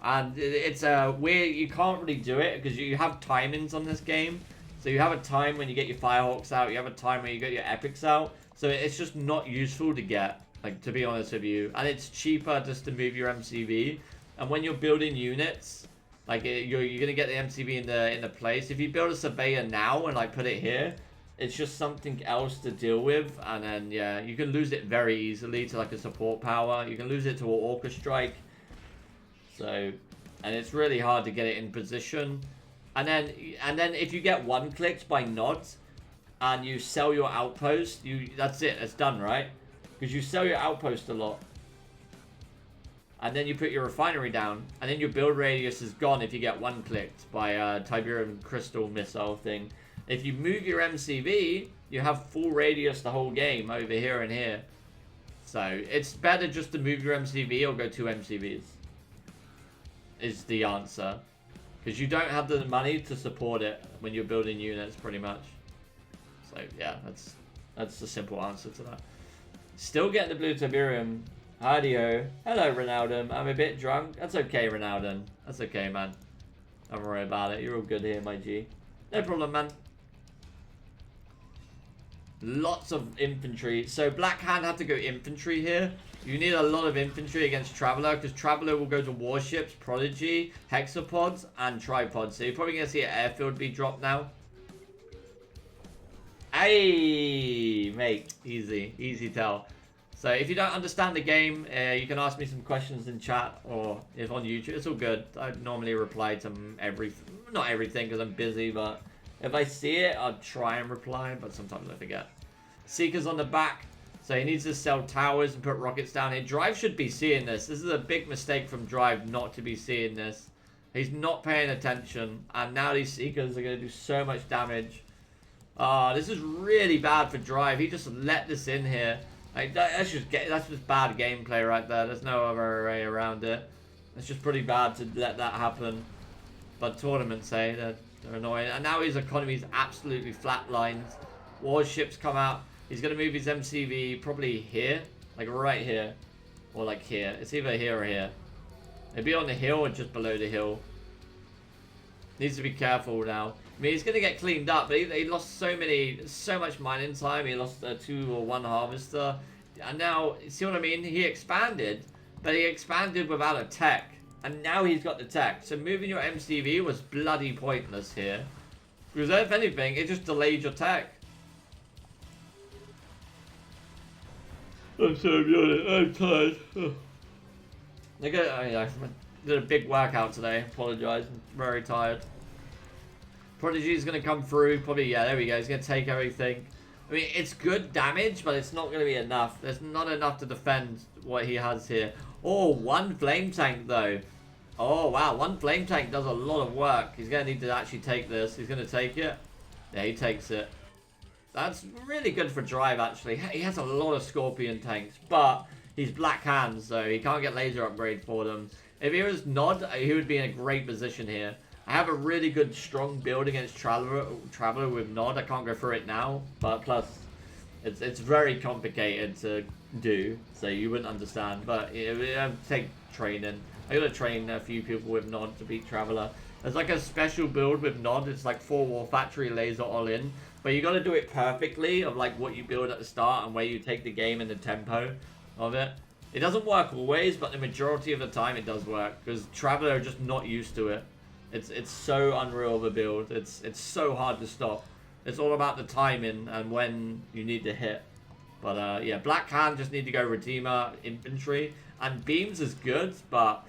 And it's weird, you can't really do it, because you have timings on this game. So you have a time when you get your Firehawks out, you have a time when you get your Epics out. So it's just not useful to get, like, to be honest with you. And it's cheaper just to move your MCV. And when you're building units, like, you're gonna get the MCV in the place. If you build a Surveyor now and like put it here, it's just something else to deal with. And then yeah, you can lose it very easily to like a support power. You can lose it to an Orca Strike. So, and it's really hard to get it in position. And then if you get one clicked by nods, and you sell your outpost, that's it. It's done, right? Because you sell your outpost a lot. And then you put your refinery down, and then your build radius is gone if you get one clicked by Tiberium Crystal Missile thing. If you move your MCV, you have full radius the whole game over here and here. So it's better just to move your MCV or go 2 MCVs. Is the answer. Because you don't have the money to support it when you're building units, pretty much. So yeah, that's the simple answer to that. Still getting the Blue Tiberium. Hi-dio. Hello, Ronaldo. I'm a bit drunk. That's okay, Ronaldo. That's okay, man. Don't worry about it. You're all good here, my G. No problem, man. Lots of infantry. So Black Hand had to go infantry here. You need a lot of infantry against Traveler, because Traveler will go to warships, Prodigy, Hexapods, and Tripods. So you're probably going to see an airfield be dropped now. Hey, mate. Easy. Easy tell. So if you don't understand the game, you can ask me some questions in chat, or if on YouTube. It's all good. I normally reply to not everything because I'm busy, but if I see it, I'll try and reply, but sometimes I forget. Seeker's on the back, so he needs to sell towers and put rockets down here. Drive should be seeing this. This is a big mistake from Drive not to be seeing this. He's not paying attention, and now these Seekers are going to do so much damage. This is really bad for Drive. He just let this in here. Like, that's just bad gameplay right there. There's no other way around it. It's just pretty bad to let that happen. But tournaments, they're annoying. And now his economy is absolutely flatlined. Warships come out. He's going to move his MCV probably here. Like right here. Or like here. It's either here or here. Maybe on the hill or just below the hill. Needs to be careful now. I mean, he's going to get cleaned up, but he lost so much mining time. He lost a 2 or 1 harvester. And now, see what I mean? He expanded, but he expanded without a tech. And now he's got the tech. So moving your MCV was bloody pointless here. Because if anything, it just delayed your tech. I'm sorry about it. I'm tired. I did a big workout today. Apologise. I'm very tired. Prodigy's going to come through. Probably, yeah, there we go. He's going to take everything. I mean, it's good damage, but it's not going to be enough. There's not enough to defend what he has here. Oh, 1 flame tank, though. Oh, wow. 1 flame tank does a lot of work. He's going to need to actually take this. He's going to take it. Yeah, he takes it. That's really good for drive, actually. He has a lot of scorpion tanks, but he's black hands, so he can't get laser upgrade for them. If he was Nod, he would be in a great position here. I have a really good, strong build against Traveler with Nod. I can't go through it now, but plus, it's very complicated to do, so you wouldn't understand. But take training. I gotta train a few people with Nod to beat Traveler. There's like a special build with Nod. It's like 4 War Factory laser all in. But you got to do it perfectly of like what you build at the start and where you take the game and the tempo of it. It doesn't work always, but the majority of the time it does work because Traveler are just not used to it. It's so unreal of a build. It's so hard to stop. It's all about the timing and when you need to hit. But yeah, Black Hand just need to go Redeemer Infantry and Beams is good, but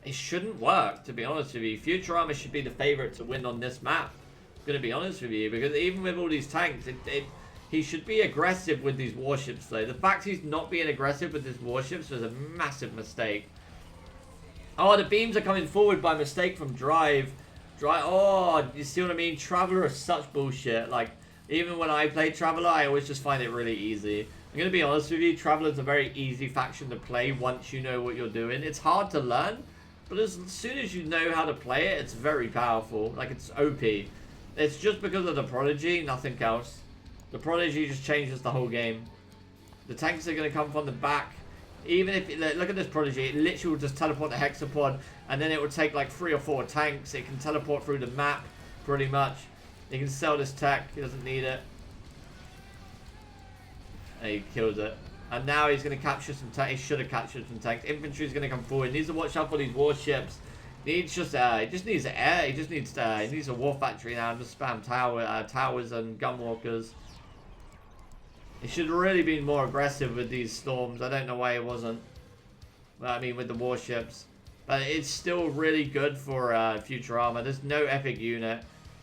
it shouldn't work to be honest with you. Futurama should be the favorite to win on this map. Gonna be honest with you, because even with all these tanks, he should be aggressive with these warships though. The fact he's not being aggressive with his warships was a massive mistake. Oh, the beams are coming forward by mistake from Drive. Oh, you see what I mean? Traveler is such bullshit. Like, even when I play Traveler, I always just find it really easy. I'm gonna be honest with you, Traveler's a very easy faction to play once you know what you're doing. It's hard to learn, but as soon as you know how to play it, it's very powerful. Like, it's OP. It's just because of the Prodigy, nothing else. The Prodigy just changes the whole game. The tanks are going to come from the back. Even if, look at this Prodigy, it literally will just teleport the Hexapod, and then it will take like 3 or 4 tanks. It can teleport through the map, pretty much. He can sell this tech, he doesn't need it. And he kills it. And now he's going to capture some tanks. He should have captured some tanks. Infantry's going to come forward. He needs to watch out for these warships. He just needs air. He just needs he needs a war factory now and just spam towers and gunwalkers. He should have really been more aggressive with these storms. I don't know why he wasn't. Well, I mean, with the warships. But it's still really good for Futurama. There's no epic unit.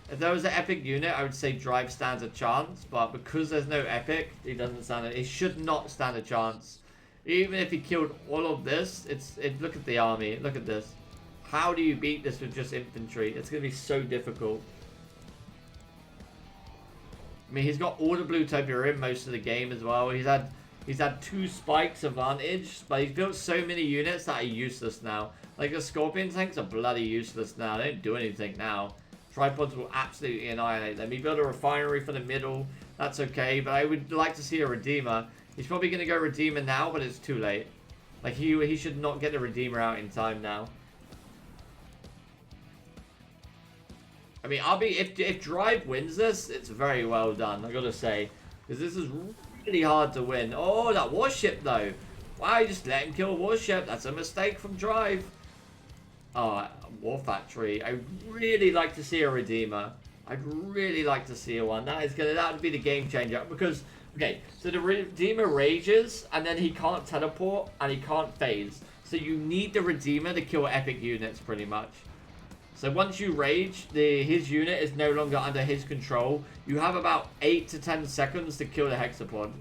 If there was an epic unit, I would say Drive stands a chance. But because there's no epic, he doesn't stand it. He should not stand a chance. Even if he killed all of this, look at the army. Look at this. How do you beat this with just infantry? It's going to be so difficult. I mean, he's got all the blue Tiberium most of the game as well. He's had 2 spikes advantage, but he's built so many units that are useless now. Like the Scorpion tanks are bloody useless now. They don't do anything now. Tripods will absolutely annihilate them. He built a refinery for the middle. That's okay, but I would like to see a Redeemer. He's probably going to go Redeemer now, but it's too late. Like, he should not get the Redeemer out in time now. I mean, if Drive wins this, it's very well done, I gotta say. Because this is really hard to win. Oh, that warship, though. Why you just let him kill a warship? That's a mistake from Drive. Oh, War Factory. I'd really like to see a Redeemer. I'd really like to see one. That would be the game changer. Because, okay, so the Redeemer rages, and then he can't teleport, and he can't phase. So you need the Redeemer to kill epic units, pretty much. So once you rage, his unit is no longer under his control. You have about 8 to 10 seconds to kill the Hexapod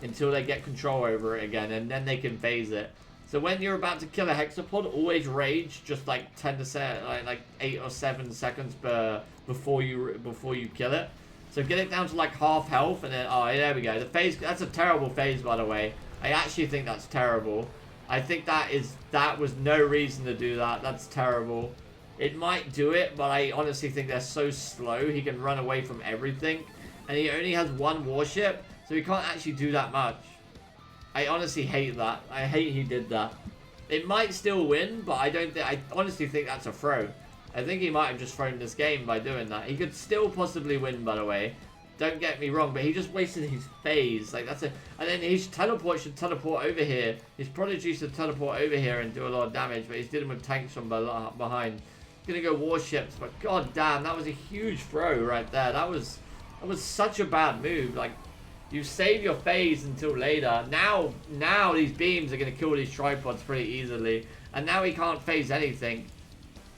until they get control over it again, and then they can phase it. So when you're about to kill a Hexapod, always rage just like 8 or 7 seconds before you kill it. So get it down to like half health, and then there we go. The phase, that's a terrible phase, by the way. I actually think that's terrible. I think that was no reason to do that. That's terrible. It might do it, but I honestly think they're so slow. He can run away from everything. And he only has 1 warship. So he can't actually do that much. I honestly hate that. I hate he did that. It might still win, but I honestly think that's a throw. I think he might have just thrown this game by doing that. He could still possibly win, by the way. Don't get me wrong, but he just wasted his phase. Like, that's it. And then his teleport should teleport over here. His Prodigy should teleport over here and do a lot of damage, but he's dealing with tanks from behind. Gonna go warships, but god damn, that was a huge throw right there. That was such a bad move. Like, you save your phase until later. Now these beams are gonna kill these tripods pretty easily. And now he can't phase anything.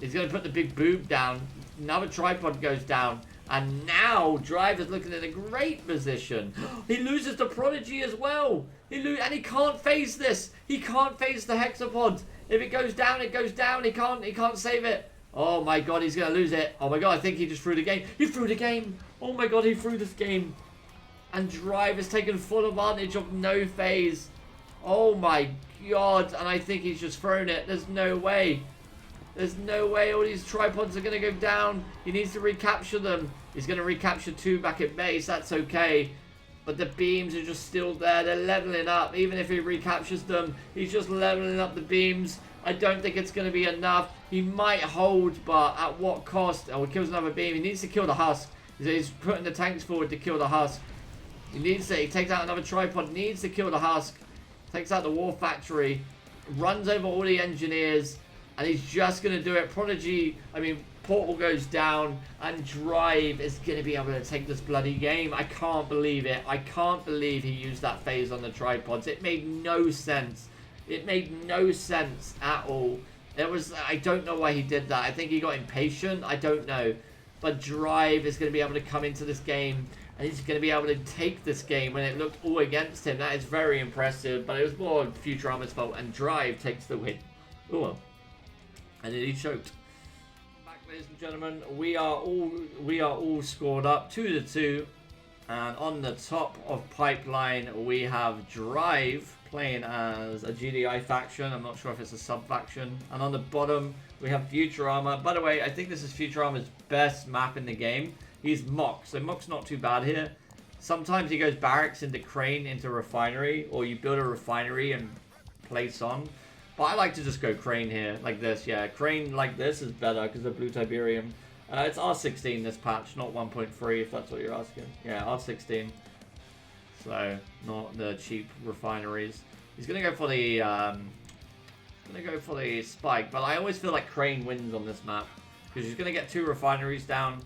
He's gonna put the big boob down. Another tripod goes down. And now Drive is looking in a great position. He loses the Prodigy as well. And he can't phase this. He can't phase the hexapod. If it goes down, it goes down. He can't save it. Oh my god, he's gonna lose it. Oh my god, I think he just threw the game. He threw the game. Oh my god, he threw this game. And Drive has taken full advantage of no phase. Oh my god, and I think he's just thrown it. There's no way. There's no way all these tripods are going to go down. He needs to recapture them. He's going to recapture 2 back at base. That's okay. But the beams are just still there. They're leveling up. Even if he recaptures them, he's just leveling up the beams. I don't think it's going to be enough. He might hold, but at what cost? Oh, he kills another beam. He needs to kill the husk. He's putting the tanks forward to kill the husk. He takes out another tripod. Needs to kill the husk. Takes out the war factory. Runs over all the engineers. And he's just going to do it. Portal goes down. And Drive is going to be able to take this bloody game. I can't believe it. I can't believe he used that phase on the tripods. It made no sense. It made no sense at all. I don't know why he did that. I think he got impatient. I don't know. But Drive is going to be able to come into this game. And he's going to be able to take this game when it looked all against him. That is very impressive. But it was more Futurama's fault. And Drive takes the win. Oh well. And then he choked. Back, ladies and gentlemen, we are all scored up 2-2, and on the top of pipeline we have Drive playing as a GDI faction. I'm not sure if it's a sub faction. And on the bottom we have Futurama. By the way, I think this is Futurama's best map in the game. He's Mock, so Mock's not too bad here. Sometimes he goes barracks into Crane into refinery, or you build a refinery and place on. But I like to just go Crane here, like this. Yeah, Crane like this is better because of Blue Tiberium. It's R16 this patch, not 1.3 if that's what you're asking. Yeah, R16. So, not the cheap refineries. He's gonna go for the spike, but I always feel like Crane wins on this map because he's gonna get 2 refineries down.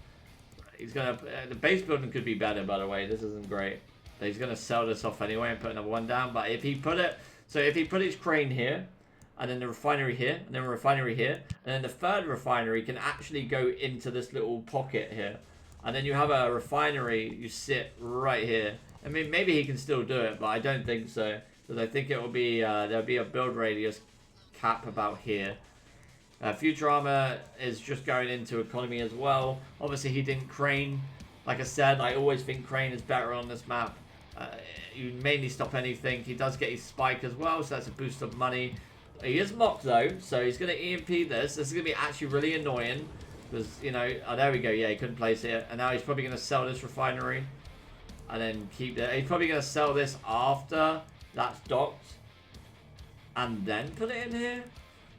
He's gonna the base building could be better, by the way. This isn't great. But he's gonna sell this off anyway and put another one down. But if he put his Crane here, and then the refinery here, and then a refinery here, and then the third refinery can actually go into this little pocket here. And then you have a refinery, you sit right here. I mean, maybe he can still do it, but I don't think so. Because I think it will be, there'll be a build radius cap about here. Futurama is just going into economy as well. Obviously, he didn't Crane. Like I said, I always think Crane is better on this map. You mainly stop anything. He does get his spike as well, so that's a boost of money. He is mocked though, so he's going to EMP this. This is going to be actually really annoying. Because, you know, oh, there we go. Yeah, he couldn't place it. And now he's probably going to sell this refinery. And then keep it. He's probably going to sell this after that's docked. And then put it in here.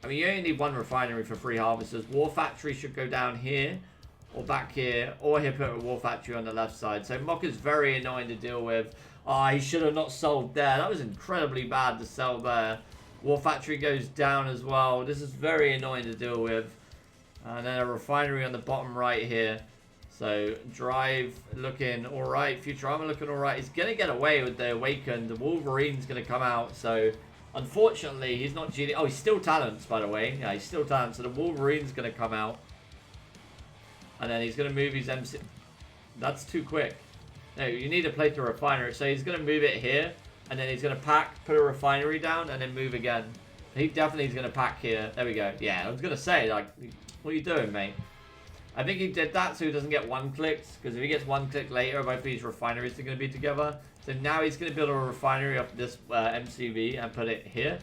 I mean, you only need 1 refinery for 3 harvesters. War factory should go down here. Or back here. Or he'll put a war factory on the left side. So Mock is very annoying to deal with. Oh, he should have not sold there. That was incredibly bad to sell there. War factory goes down as well. This is very annoying to deal with. And then a refinery on the bottom right here. So Drive looking alright. Futurama looking alright. He's going to get away with the Awakened. The Wolverine's going to come out. So unfortunately he's not GD. Oh, he's still talents, by the way. Yeah, he's still talents. So the Wolverine's going to come out. And then he's going to move his MC. That's too quick. No, you need to place the refinery. So he's going to move it here. And then he's going to pack, put a refinery down, and then move again. He definitely is going to pack here. There we go. Yeah, I was going to say, like, what are you doing, mate? I think he did that so he doesn't get 1 clicks. Because if he gets 1 click later, both of these refineries are going to be together. So now he's going to build a refinery off this MCV and put it here.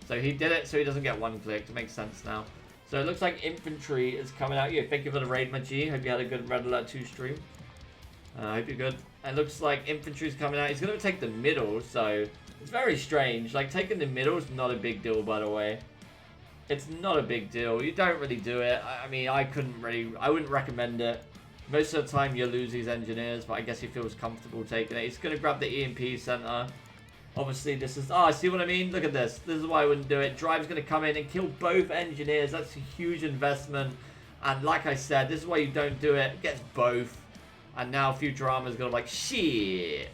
So he did it so he doesn't get 1 click. It makes sense now. So it looks like infantry is coming out. Yeah, thank you for the raid, my G. Hope you had a good Red Alert 2 stream. I hope you're good. It looks like infantry's coming out. He's going to take the middle, so it's very strange. Like, taking the middle is not a big deal, by the way. It's not a big deal. You don't really do it. I mean, I wouldn't recommend it. Most of the time, you lose these engineers, but I guess he feels comfortable taking it. He's going to grab the EMP center. Obviously, this is... Oh, see what I mean? Look at this. This is why I wouldn't do it. Drive's going to come in and kill both engineers. That's a huge investment. And like I said, this is why you don't do it. Gets both. And now Futurama's going to be like, shit.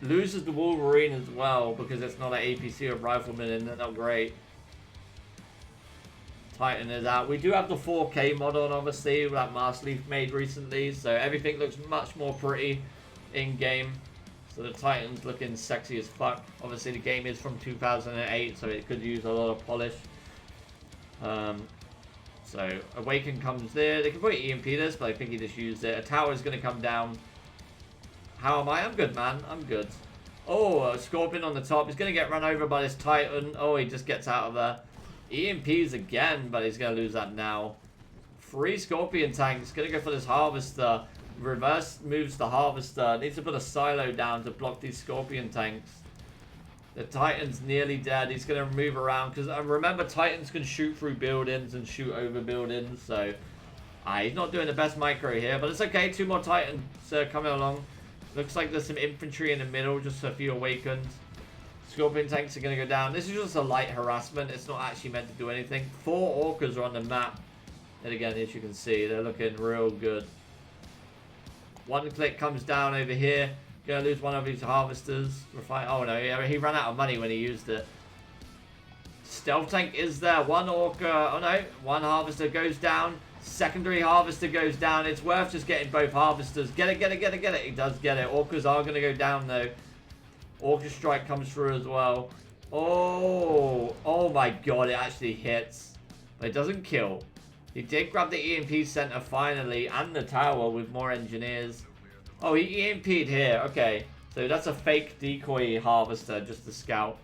Loses the Wolverine as well because it's not an APC or rifleman and they're not great. Titan is out. We do have the 4K mod on, obviously, that Master Leaf made recently. So everything looks much more pretty in-game. So the Titan's looking sexy as fuck. Obviously, the game is from 2008, so it could use a lot of polish. So Awaken comes there. They can probably EMP this, but I think he just used it. A tower's going to come down. How am I? I'm good, man. I'm good. Oh, a Scorpion on the top. He's going to get run over by this Titan. Oh, he just gets out of there. EMPs again, but he's going to lose that now. 3 Scorpion tanks. Going to go for this Harvester. Reverse moves the Harvester. Needs to put a silo down to block these Scorpion tanks. The Titan's nearly dead. He's going to move around. Because remember, Titans can shoot through buildings and shoot over buildings. So, he's not doing the best micro here. But it's okay. 2 more Titans coming along. Looks like there's some infantry in the middle. Just a few Awakens. Scorpion tanks are going to go down. This is just a light harassment. It's not actually meant to do anything. 4 Orcas are on the map. And again, as you can see, they're looking real good. 1 click comes down over here. Gonna lose one of his harvesters. Oh no, he ran out of money when he used it. Stealth tank is there. 1 Orca. Oh no, 1 harvester goes down. Secondary harvester goes down. It's worth just getting both harvesters. Get it, get it, get it, get it. He does get it. Orcas are gonna go down though. Orca strike comes through as well. Oh my god, it actually hits. But it doesn't kill. He did grab the EMP center finally and the tower with more engineers. Oh, he EMP'd here. Okay. So that's a fake decoy harvester just to scout.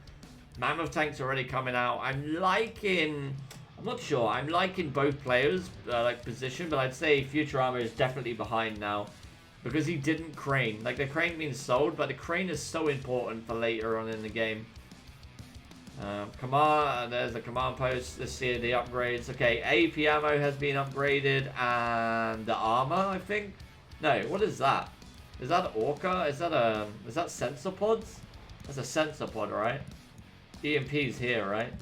Mammoth tank's already coming out. I'm not sure. I'm liking both players, like position, but I'd say Futurama is definitely behind now. Because he didn't crane. Like, the crane being sold, but the crane is so important for later on in the game. There's a command post. Let's see the upgrades. Okay, AP ammo has been upgraded, and the armor, I think. No, what is that? Is that Orca? Is that sensor pods? That's a sensor pod, right? EMP's here, right?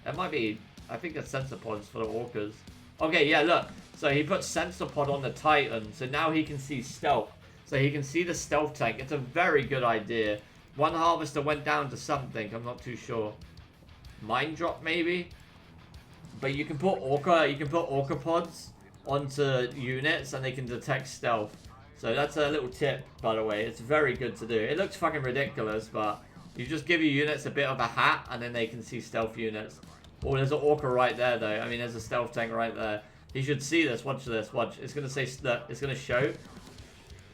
That might be. I think that's sensor pods for the Orcas. Okay, yeah, look. So he put sensor pod on the Titan, so now he can see stealth. So he can see the stealth tank. It's a very good idea. 1 harvester went down to something. I'm not too sure. Mine drop maybe, but you can put orca pods onto units and they can detect stealth. So that's a little tip, by the way. It's very good to do. It looks fucking ridiculous, but you just give your units a bit of a hat and then they can see stealth units. Oh, there's an orca right there though. I mean, there's a stealth tank right there. He should see this. Watch this. Watch. It's gonna say it's gonna show.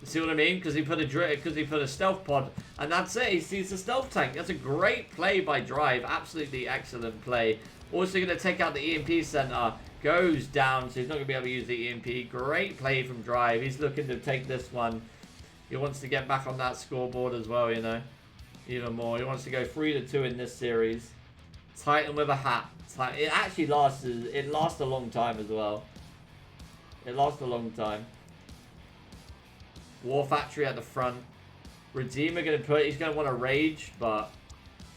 See what I mean? Because he put a stealth pod, and that's it. He sees the stealth tank. That's a great play by Drive. Absolutely excellent play. Also going to take out the EMP center. Goes down, so he's not going to be able to use the EMP. Great play from Drive. He's looking to take this one. He wants to get back on that scoreboard as well, you know. Even more. He wants to go 3-2 in this series. Titan with a hat. It actually lasts. It lasts a long time as well. It lasts a long time. War Factory at the front. Redeemer he's going to want to rage, but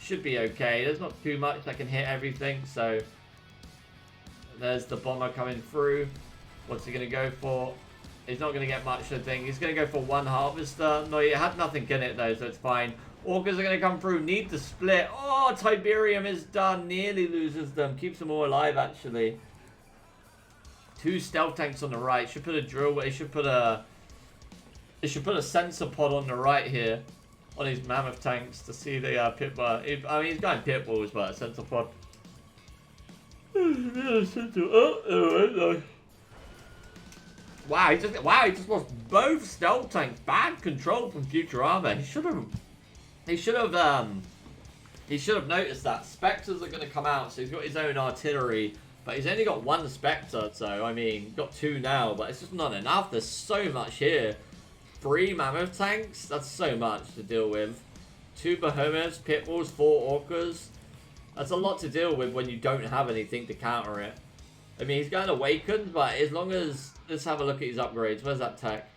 should be okay. There's not too much that can hit everything, so there's the bomber coming through. What's he going to go for? He's not going to get much, I think. He's going to go for 1 harvester. No, he had nothing in it, though, so it's fine. Orcas are going to come through. Need to split. Oh, Tiberium is done. Nearly loses them. Keeps them all alive, actually. 2 stealth tanks on the right. Should put a drill. It should put a sensor pod on the right here. On his mammoth tanks to see the pit bull. I mean, he's going pit bulls, but a sensor pod. Wow, he just lost both stealth tanks. Bad control from Futurama. He should have noticed that. Spectres are going to come out, so he's got his own artillery. But he's only got 1 Spectre, so, I mean, got 2 now, but it's just not enough. There's so much here. 3 mammoth tanks? That's so much to deal with. 2 behemoths, pit bulls, 4 orcas. That's a lot to deal with when you don't have anything to counter it. I mean, he's going awakened, but as long as... Let's have a look at his upgrades. Where's that tech?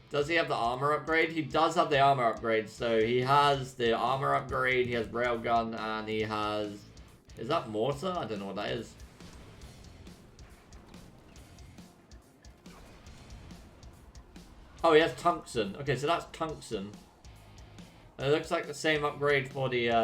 Does he have the armor upgrade? He does have the armor upgrade. So he has the armor upgrade, he has railgun, and he has... Is that mortar? I don't know what that is. Oh, he has tungsten. Okay, so that's tungsten. It looks like the same upgrade for the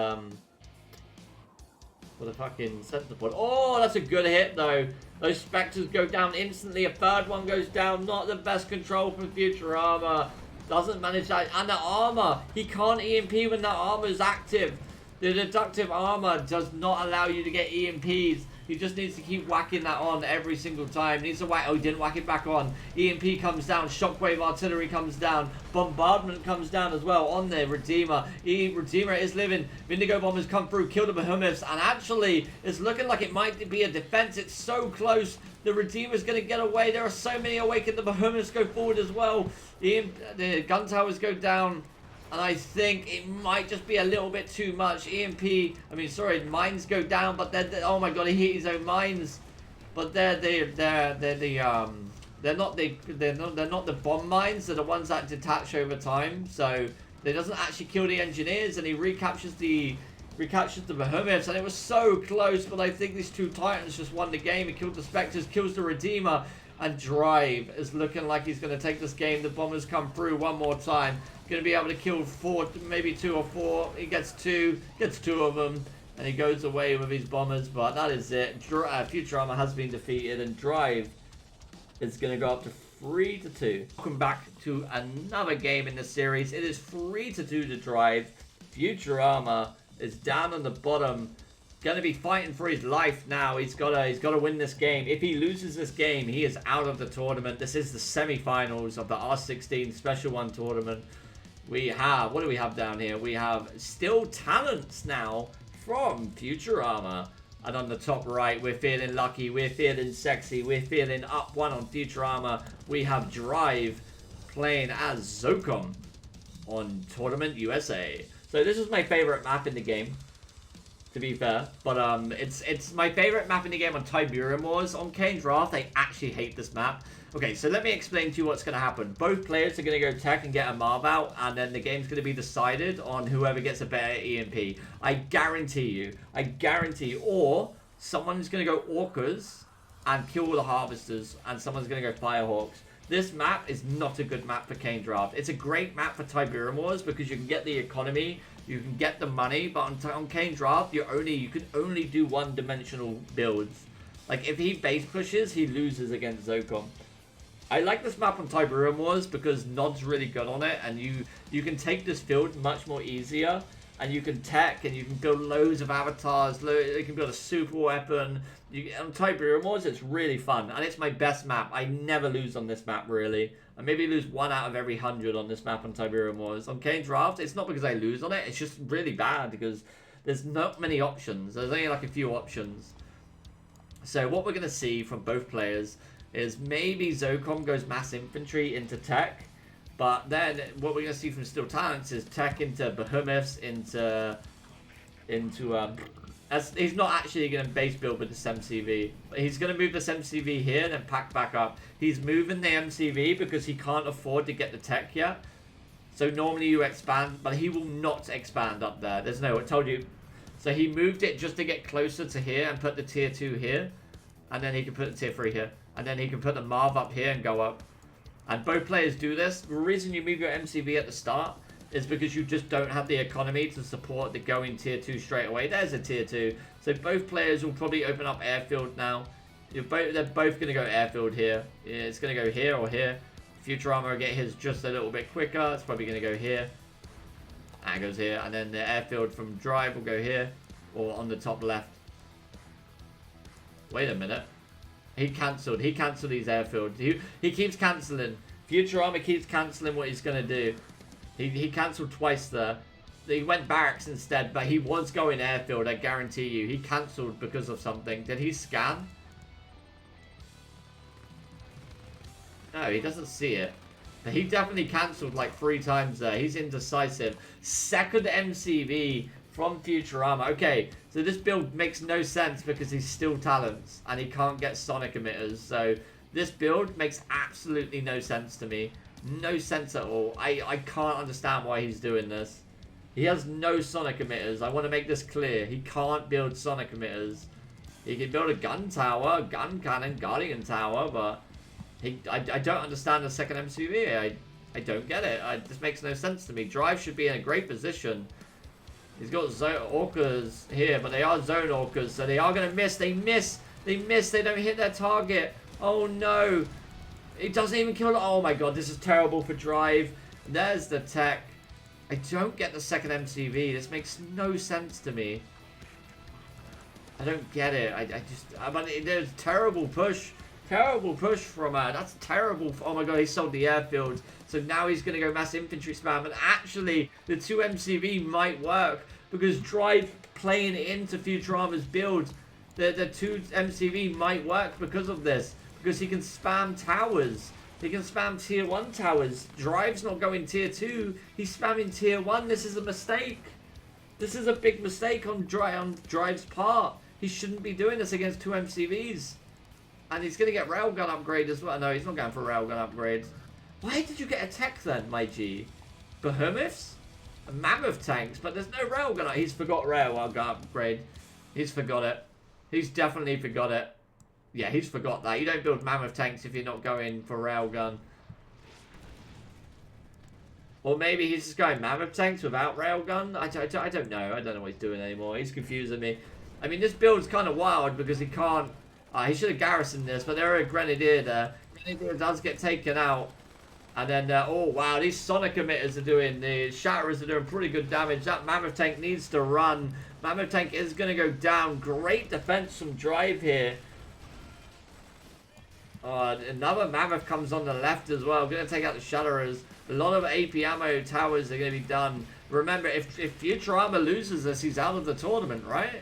fucking sensor pod. Oh, that's a good hit though. Those specters go down instantly. A third one goes down. Not the best control from Futurama. Doesn't manage that. And the armor. He can't EMP when that armor is active. The deductive armor does not allow you to get EMPs. He just needs to keep whacking that on every single time. Needs to whack. Oh, he didn't whack it back on. EMP comes down. Shockwave artillery comes down. Bombardment comes down as well on there. Redeemer. Redeemer is living. Vindigo bombers come through. Kill the behemoths. And actually, it's looking like it might be a defense. It's so close. The Redeemer's going to get away. There are so many awakened. The behemoths go forward as well. The gun towers go down. And I think it might just be a little bit too much. Mines go down, but oh my god, he hit his own mines. But they're not the bomb mines. They're the ones that detach over time. So it doesn't actually kill the engineers, and he recaptures the behemoths, and it was so close. But I think these 2 titans just won the game. He killed the specters, kills the Redeemer, and Drive is looking like he's going to take this game. The bombers come through one more time. Going to be able to kill 4, maybe 2 or 4. He gets 2 of them, and he goes away with his bombers. But that is it. Futurama has been defeated, and Drive is going to go up to 3-2. Welcome back to another game in the series. It is 3-2 to Drive. Futurama is down on the bottom. Going to be fighting for his life now. He's got to win this game. If he loses this game, he is out of the tournament. This is the semi-finals of the R16 Special 1 tournament. We have, what do we have down here? We have still talents now from Futurama. And on the top right, we're feeling lucky, we're feeling sexy, we're feeling up 1 on Futurama. We have Drive playing as Zokom on Tournament USA. So this is my favorite map in the game, to be fair. But it's my favorite map in the game on Tiberium Wars. On Kane Draft, I actually hate this map. Okay, so let me explain to you what's going to happen. Both players are going to go tech and get a Marv out, and then the game's going to be decided on whoever gets a better EMP. I guarantee you. Or someone's going to go Orcas and kill all the Harvesters, and someone's going to go Firehawks. This map is not a good map for Kane Draft. It's a great map for Tiberium Wars because you can get the economy, you can get the money, but on Kane Draft, you can only do one-dimensional builds. Like, if he base pushes, he loses against Zokom. I like this map on Tiberium Wars because Nod's really good on it, and you can take this field much more easier, and you can tech, and you can build loads of avatars, you can build a super weapon. On Tiberium Wars, it's really fun, and it's my best map. I never lose on this map, really. I maybe lose 1 out of every 100 on this map on Tiberium Wars. On Kane Draft, it's not because I lose on it, it's just really bad because there's not many options. There's only like a few options. So what we're going to see from both players is maybe Zokom goes mass infantry into tech, but then what we're going to see from Still Talents is tech into behemoths, into he's not actually going to base build with this MCV. He's going to move this MCV here and then pack back up. He's moving the MCV because he can't afford to get the tech yet. So normally you expand, but he will not expand up there. There's no, I told you. So he moved it just to get closer to here and put the tier 2 here, and then he can put the tier 3 here. And then he can put the Marv up here and go up. And both players do this. The reason you move your MCV at the start is because you just don't have the economy to support the going tier 2 straight away. There's a tier 2. So both players will probably open up airfield now. They're both going to go airfield here. It's going to go here or here. Futurama will get his just a little bit quicker. It's probably going to go here. And it goes here. And then the airfield from Drive will go here. Or on the top left. Wait a minute. He cancelled his airfield. He keeps cancelling. Futurama keeps cancelling what he's going to do. He cancelled twice there. He went barracks instead, but he was going airfield, I guarantee you. He cancelled because of something. Did he scan? No, he doesn't see it. But he definitely cancelled like 3 times there. He's indecisive. Second MCV from Futurama. Okay, so this build makes no sense because he's still talents and he can't get Sonic emitters. So this build makes absolutely no sense to me. No sense at all. I can't understand why he's doing this. He has no Sonic emitters. I want to make this clear. He can't build Sonic emitters. He can build a gun tower, gun cannon, guardian tower, but I don't understand the second MCV. I don't get it. This makes no sense to me. Drive should be in a great position. He's got zone orcas here, but they are zone orcas, so they are going to miss. They miss. They miss. They don't hit their target. Oh, no. It doesn't even kill. Oh, my God. This is terrible for Drive. There's the tech. I don't get the second MCV. This makes no sense to me. I don't get it. I mean, there's terrible push. Terrible push from that's terrible. Oh my god, he sold the airfield. So now he's going to go mass infantry spam. And actually, the 2 MCV might work because Drive playing into Futurama's build. The 2 MCV might work because of this. Because he can spam towers. He can spam tier 1 towers. Drive's not going tier 2. He's spamming tier 1. This is a mistake. This is a big mistake on Drive's part. He shouldn't be doing this against 2 MCVs. And he's going to get railgun upgrade as well. No, he's not going for railgun upgrade. Why did you get a tech then, my G? Behemoths? Mammoth tanks, but there's no railgun. He's forgot railgun upgrade. He's forgot it. He's definitely forgot it. Yeah, he's forgot that. You don't build mammoth tanks if you're not going for railgun. Or maybe he's just going mammoth tanks without railgun. I don't know. I don't know what he's doing anymore. He's confusing me. I mean, this build's kind of wild because he can't... he should have garrisoned this, but there are a Grenadier there. Grenadier does get taken out. And then, oh wow, these Sonic emitters are doing, the Shatterers are doing pretty good damage. That Mammoth Tank needs to run. Mammoth Tank is going to go down. Great defense from Drive here. Another Mammoth comes on the left as well. Going to take out the Shatterers. A lot of AP ammo towers are going to be done. Remember, if Futurama loses this, he's out of the tournament, right?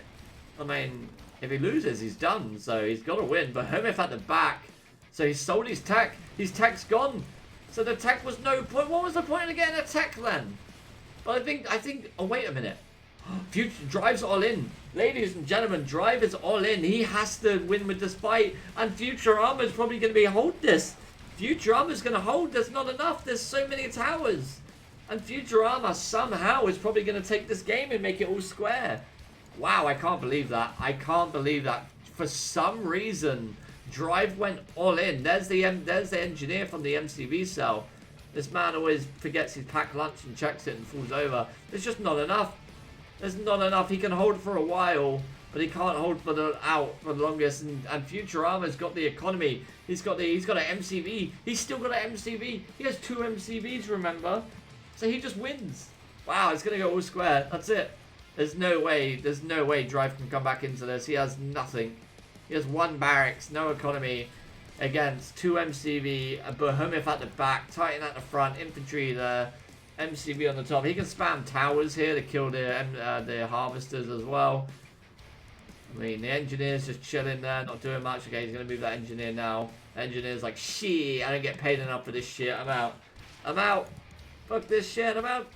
I mean, if he loses, he's done. So he's got to win. But Behemoth at the back. So he sold his tech. His tech's gone. So the tech was no point. What was the point of getting a tech then? But I think. Oh wait a minute. Drive's all in, ladies and gentlemen. Drive is all in. He has to win with this fight, and Futurama is probably going to be hold this. Futurama's going to hold. There's not enough. There's so many towers, and Futurama somehow is probably going to take this game and make it all square. Wow, I can't believe that. I can't believe that. For some reason, Drive went all in. There's the engineer from the MCV cell. This man always forgets his packed lunch and checks it and falls over. There's just not enough. There's not enough. He can hold for a while, but he can't hold for the longest. And Futurama's got the economy. He's got an MCV. He's still got an MCV. He has 2 MCVs, remember? So he just wins. Wow, it's gonna go all square. That's it. There's no way Drive can come back into this. He has nothing. He has 1 barracks, no economy, against 2 MCV, a Behemoth at the back, Titan at the front, infantry there, MCV on the top. He can spam towers here to kill the harvesters as well. I mean, the engineer's just chilling there, not doing much. Okay, he's going to move that engineer now. Engineer's like, shit, I don't get paid enough for this shit. I'm out. I'm out. Fuck this shit, I'm out.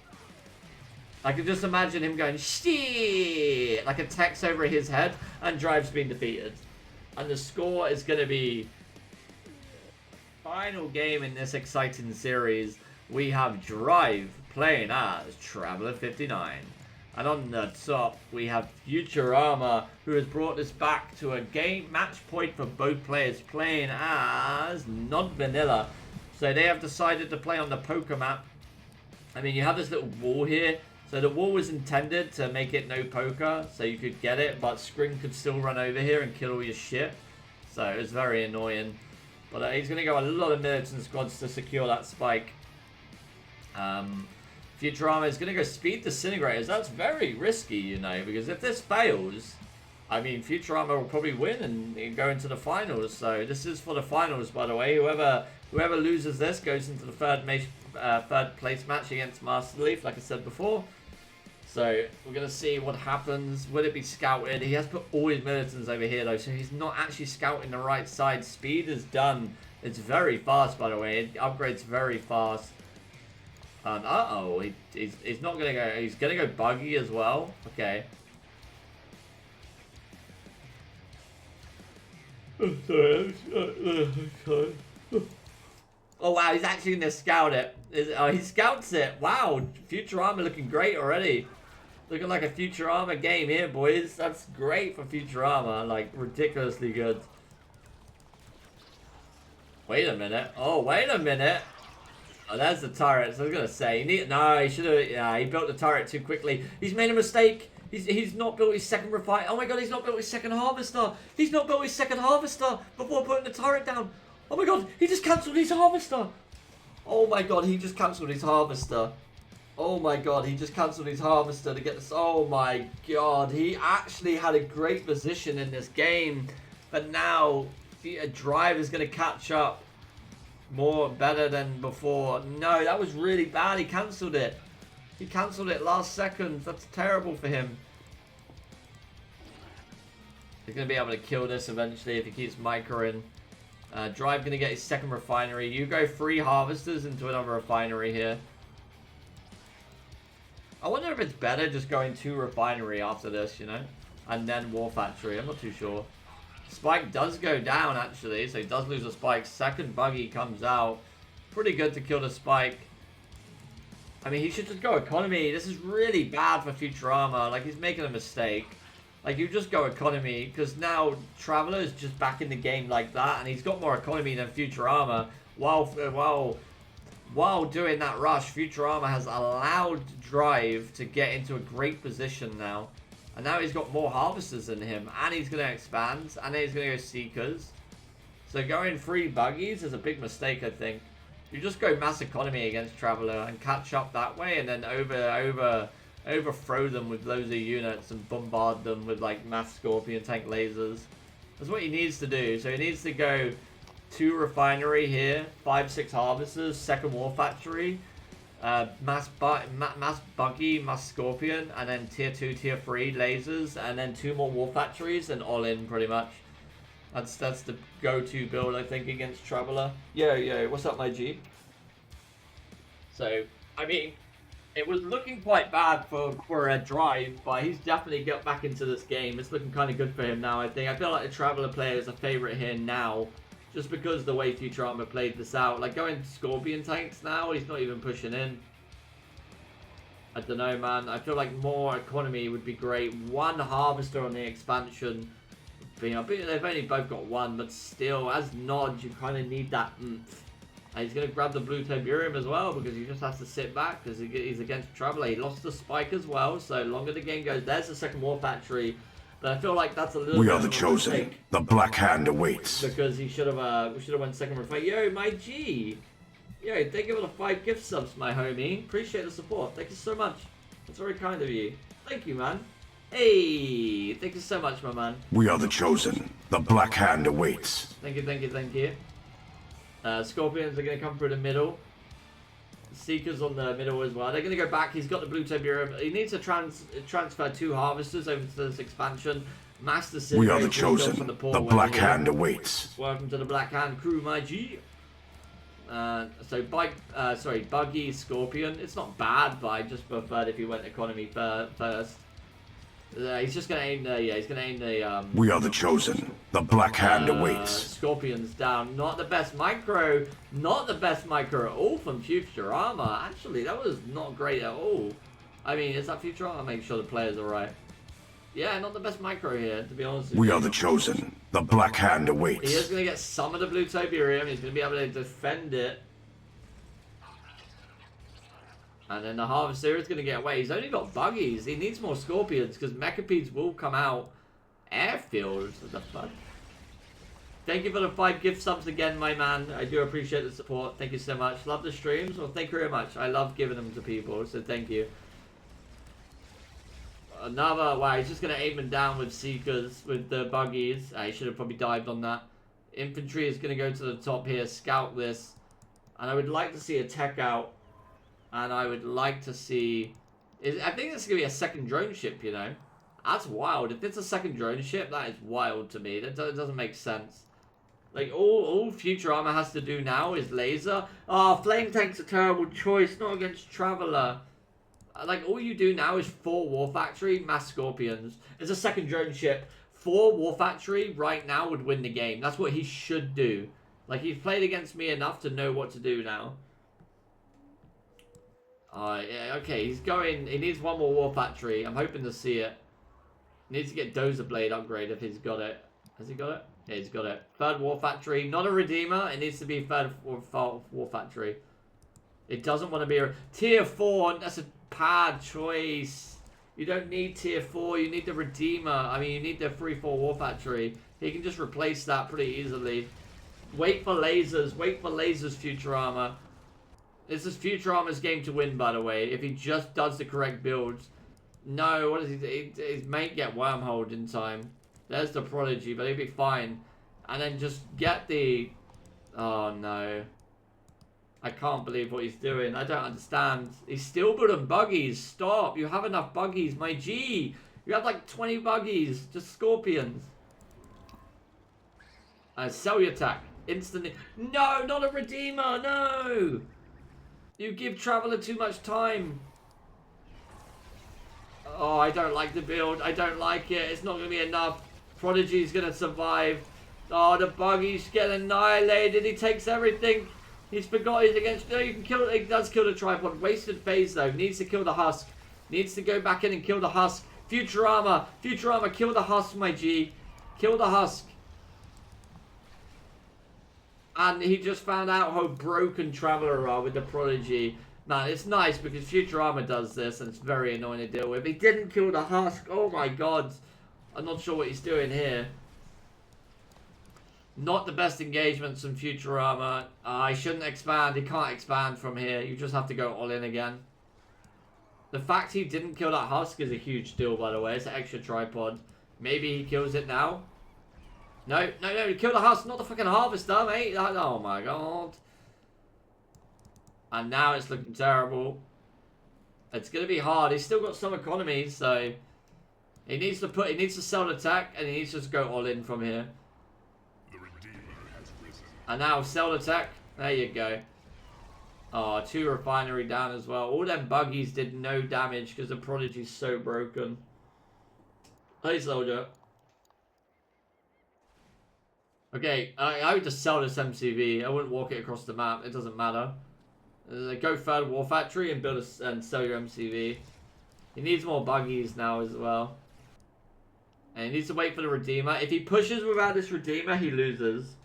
I can just imagine him going, shit, like a text over his head, and Drive's been defeated. And the score is going to be final game in this exciting series. We have Drive playing as Traveler 59. And on the top, we have Futurama, who has brought this back to a game match point for both players, playing as non-vanilla. So they have decided to play on the poker map. I mean, you have this little wall here. So the wall was intended to make it no poker, so you could get it, but Scring could still run over here and kill all your shit. So it was very annoying. But he's going to go a lot of militant squads to secure that spike. Futurama is going to go speed disintegrators. That's very risky, you know, because if this fails, I mean, Futurama will probably win and go into the finals. So this is for the finals, by the way. Whoever loses this goes into the third place match against Master Leaf, like I said before. So we're going to see what happens. Will it be scouted? He has put all his militants over here, though, so he's not actually scouting the right side. Speed is done. It's very fast, by the way. It upgrades very fast. Uh-oh. He's not going to go... He's going to go buggy as well. Okay. Oh, wow. He's actually going to scout it. Oh, he scouts it. Wow. Futurama looking great already. Looking like a Futurama game here, boys. That's great for Futurama. Like, ridiculously good. Wait a minute. Oh, wait a minute. Oh, there's the turret. So I was going to say, he should have, yeah, he built the turret too quickly. He's made a mistake. He's not built his second refine. Oh my god, he's not built his second harvester. He's not built his second harvester before putting the turret down. Oh my god, he just cancelled his harvester. Oh my god, he just cancelled his harvester. Oh my god, he just cancelled his harvester to get this. Oh my god, he actually had a great position in this game. But now, a drive is going to catch up better than before. No, that was really bad. He cancelled it. He cancelled it last second. That's terrible for him. He's going to be able to kill this eventually if he keeps microing. Drive going to get his second refinery. You go 3 harvesters into another refinery here. I wonder if it's better just going 2 refinery after this, you know? And then war factory. I'm not too sure. Spike does go down, actually, so he does lose a spike. Second buggy comes out. Pretty good to kill the spike. I mean, he should just go economy. This is really bad for Futurama. Like, he's making a mistake. Like, you just go economy, because now Traveler is just back in the game like that, and he's got more economy than Futurama. While doing that rush, Futurama has allowed Drive to get into a great position now. And now he's got more harvesters than him. And he's going to expand. And then he's going to go seekers. So going 3 buggies is a big mistake, I think. You just go mass economy against Traveler and catch up that way. And then overthrow them with loads of units. And bombard them with like mass scorpion tank lasers. That's what he needs to do. So he needs to go 2 refinery here. 5-6 harvesters. Second war factory. Mass buggy, mass scorpion, and then tier 2, tier 3 lasers, and then 2 more war factories, and all in pretty much. That's the go-to build, I think, against Traveler. Yo, what's up, my G? So, I mean, it was looking quite bad for a Drive, but he's definitely got back into this game. It's looking kind of good for him now, I think. I feel like the Traveler player is a favorite here now. Just because the way Futurama played this out. Like, going Scorpion tanks now, he's not even pushing in. I don't know, man. I feel like more economy would be great. 1 harvester on the expansion. But, you know, they've only both got 1, but still, as nods, you kind of need that oomph. And he's going to grab the blue Tiberium as well, because he just has to sit back, because he's against Traveler. He lost the spike as well, so longer the game goes. There's the second war factory. But I feel like that's a little We bit are the of a chosen. mistake. The Black Hand awaits. Because he should have, we should have went second refight. Yo, my G. Yo, thank you for the 5 gift subs, my homie. Appreciate the support. Thank you so much. That's very kind of you. Thank you, man. Hey, thank you so much, my man. We are the chosen. The Black Hand awaits. Thank you. Scorpions are going to come through the middle. Seekers on the middle as well. They're going to go back. He's got the blue Tiberium. He needs to transfer 2 harvesters over to this expansion. Master We are the chosen. The Black Hand awaits. Welcome to the Black Hand crew, my G. Buggy Scorpion. It's not bad, but I just preferred if he went economy first. He's just going to aim the. Yeah, he's going to aim the. We are the chosen. The Black Hand awaits. Scorpions down. Not the best micro. Not the best micro at all from Futurama. Actually, that was not great at all. I mean, is that Futurama? Make sure the players are right. Yeah, not the best micro here, to be honest with you. We are the chosen. The Black Hand awaits. He is going to get some of the blue Tiberium. He's going to be able to defend it. And then the Harvester is going to get away. He's only got buggies. He needs more Scorpions because Mechapedes will come out. Airfields? What the fuck? Thank you for the 5 gift subs again, my man. I do appreciate the support. Thank you so much. Love the streams. Well, thank you very much. I love giving them to people, so thank you. Another, wow, he's just going to aim him down with Seekers, with the buggies. He should have probably dived on that. Infantry is going to go to the top here, scout this. And I would like to see a tech out. And I would like to see... I think this is going to be a second drone ship, you know. That's wild. If it's a second drone ship, that is wild to me. That doesn't make sense. Like, all Futurama has to do now is laser. Oh, Flame Tank's a terrible choice, not against Traveler. Like, all you do now is 4 War Factory, mass Scorpions. It's a second drone ship. 4 War Factory right now would win the game. That's what he should do. Like, he's played against me enough to know what to do now. Yeah, okay, he's going... He needs 1 more War Factory. I'm hoping to see it. He needs to get Dozer Blade upgrade if he's got it. Has he got it? Yeah, he's got it. 3rd War Factory. Not a Redeemer. It needs to be 3rd War Factory. It doesn't want to be a... Tier 4. That's a bad choice. You don't need Tier 4. You need the Redeemer. I mean, you need the 3-4 War Factory. He can just replace that pretty easily. Wait for lasers. Wait for lasers, Futurama. This is Futurama's game to win, by the way. If he just does the correct builds. No, what does he... His mate get wormholed in time. There's the Prodigy, but he'll be fine. And then just get the... Oh, no. I can't believe what he's doing. I don't understand. He's still building buggies. Stop. You have enough buggies. My G. You have like 20 buggies. Just Scorpions. Sell your attack. Instantly. No, not a Redeemer. No. You give Traveler too much time. Oh, I don't like the build. I don't like it. It's not going to be enough. Prodigy's going to survive. Oh, the buggies get annihilated. He takes everything. He's forgot he's against... No, you can kill... He does kill the tripod. Wasted phase, though. Needs to kill the husk. Needs to go back in and kill the husk. Futurama. Futurama, kill the husk, my G. Kill the husk. And he just found out how broken Traveler are with the Prodigy. Man, it's nice because Futurama does this and it's very annoying to deal with. He didn't kill the husk. Oh my god. I'm not sure what he's doing here. Not the best engagements from Futurama. I shouldn't expand. He can't expand from here. You just have to go all in again. The fact he didn't kill that husk is a huge deal, by the way. It's an extra tripod. Maybe he kills it now. No, no, no. Kill the husk, not the fucking harvester, mate. Oh my god. And now it's looking terrible. It's going to be hard. He's still got some economy, so... He needs to sell the tech, and he needs to just go all in from here. And now sell the tech. There you go. Oh, 2 refinery down as well. All them buggies did no damage because the Prodigy's so broken. Hey, soldier. Okay, I would just sell this MCV. I wouldn't walk it across the map. It doesn't matter. Go 3rd War Factory and build and sell your MCV. He needs more buggies now as well. And he needs to wait for the Redeemer. If he pushes without this Redeemer, he loses.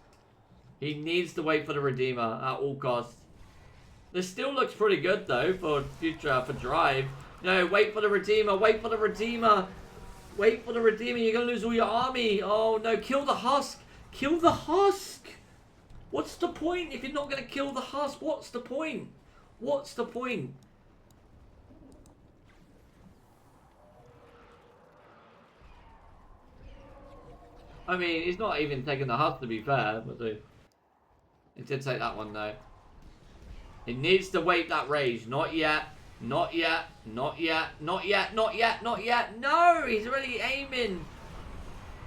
He needs to wait for the Redeemer at all costs. This still looks pretty good though for Drive. No, wait for the Redeemer. Wait for the Redeemer. Wait for the Redeemer. You're gonna lose all your army. Oh no! Kill the husk. Kill the husk. What's the point if you're not gonna kill the husk? What's the point? What's the point? I mean, he's not even taking the husk to be fair, but he did take that one though. He needs to wait that rage. Not yet. Not yet. Not yet. Not yet. Not yet. Not yet. No! He's already aiming.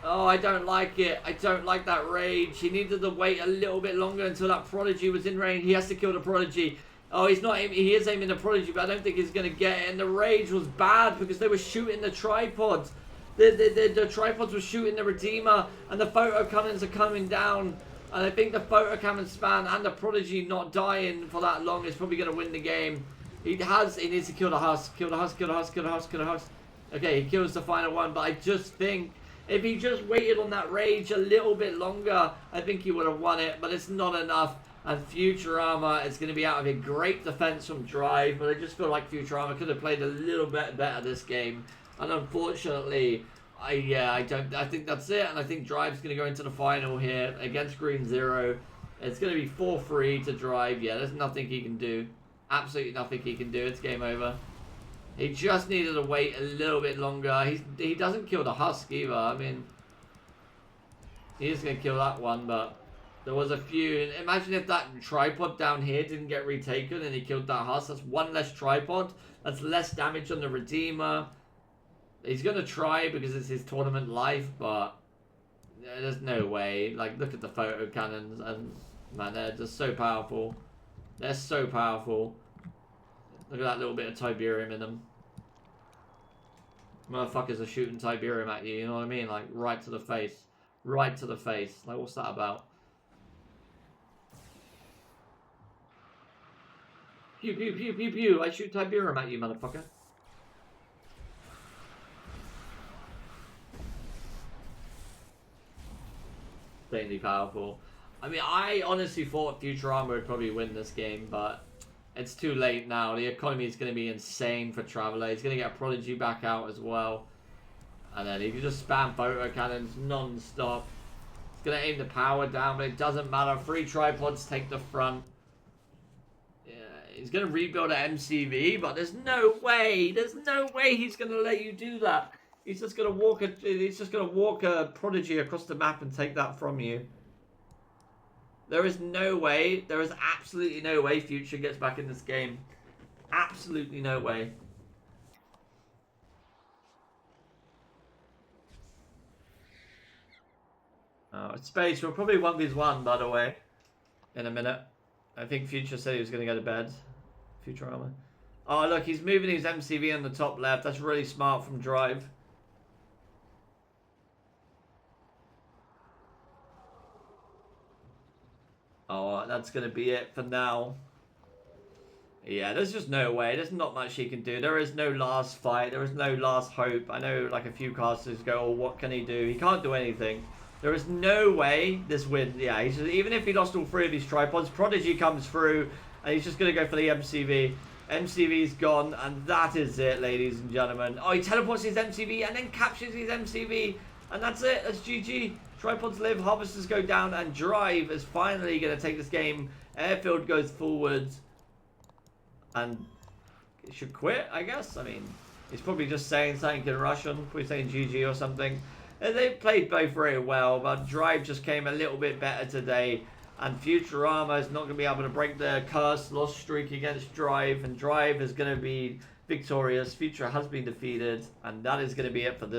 Oh, I don't like it. I don't like that rage. He needed to wait a little bit longer until that Prodigy was in range. He has to kill the Prodigy. Oh, he's not aiming. He is aiming the Prodigy, but I don't think he's going to get it. And the rage was bad because they were shooting the tripods. The tripods were shooting the Redeemer, and the photo cannons are coming down. And I think the photo cannon span and the Prodigy not dying for that long is probably going to win the game. He needs to kill the husk. Kill the husk, kill the husk, kill the husk, kill the husk. Okay, he kills the final one, but I just think if he just waited on that rage a little bit longer, I think he would have won it, but it's not enough. And Futurama is going to be out of a great defense from Drive, but I just feel like Futurama could have played a little bit better this game. And unfortunately, I think that's it. And I think Drive's going to go into the final here against Green Zero. It's going to be 4-3 to Drive. Yeah, there's nothing he can do. Absolutely nothing he can do. It's game over. He just needed to wait a little bit longer. He doesn't kill the husk either. I mean, he is going to kill that one, but there was a few. Imagine if that tripod down here didn't get retaken and he killed that husk. That's one less tripod. That's less damage on the Redeemer. He's going to try because it's his tournament life, but there's no way. Like, look at the photo cannons, and man, they're just so powerful. They're so powerful. Look at that little bit of Tiberium in them. Motherfuckers are shooting Tiberium at you, you know what I mean? Like, right to the face. Right to the face. Like, what's that about? Pew, pew, pew, pew, pew. I shoot Tiberium at you, motherfucker. Insanely powerful. I mean, I honestly thought Futurama would probably win this game, but it's too late now. The economy is going to be insane for Traveler. He's going to get a Prodigy back out as well. And then he can just spam photo cannons non-stop. He's going to aim the power down, but it doesn't matter. 3 tripods take the front. Yeah, he's going to rebuild an MCV, but there's no way. There's no way he's going to let you do that. He's just going to walk a Prodigy across the map and take that from you. There is no way. There is absolutely no way Future gets back in this game. Absolutely no way. Oh, Space. We'll probably 1v1, by the way, in a minute. I think Future said he was going to go to bed. Futurama. Oh, look, he's moving his MCV on the top left. That's really smart from Drive. Oh, that's going to be it for now. Yeah, there's just no way. There's not much he can do. There is no last fight. There is no last hope. I know like a few casters go, oh, what can he do? He can't do anything. There is no way this win. Yeah, he's just, even if he lost all 3 of his tripods, Prodigy comes through and he's just going to go for the MCV. MCV's gone, and that is it, ladies and gentlemen. Oh, he teleports his MCV and then captures his MCV. And that's it. That's GG. Tripods live, Harvesters go down, and Drive is finally going to take this game. Airfield goes forwards. And it should quit, I guess. I mean, he's probably just saying something in Russian. Probably saying GG or something. And they played both very well, but Drive just came a little bit better today. And Futurama is not going to be able to break the cursed loss streak against Drive. And Drive is going to be victorious. Future has been defeated. And that is going to be it for this.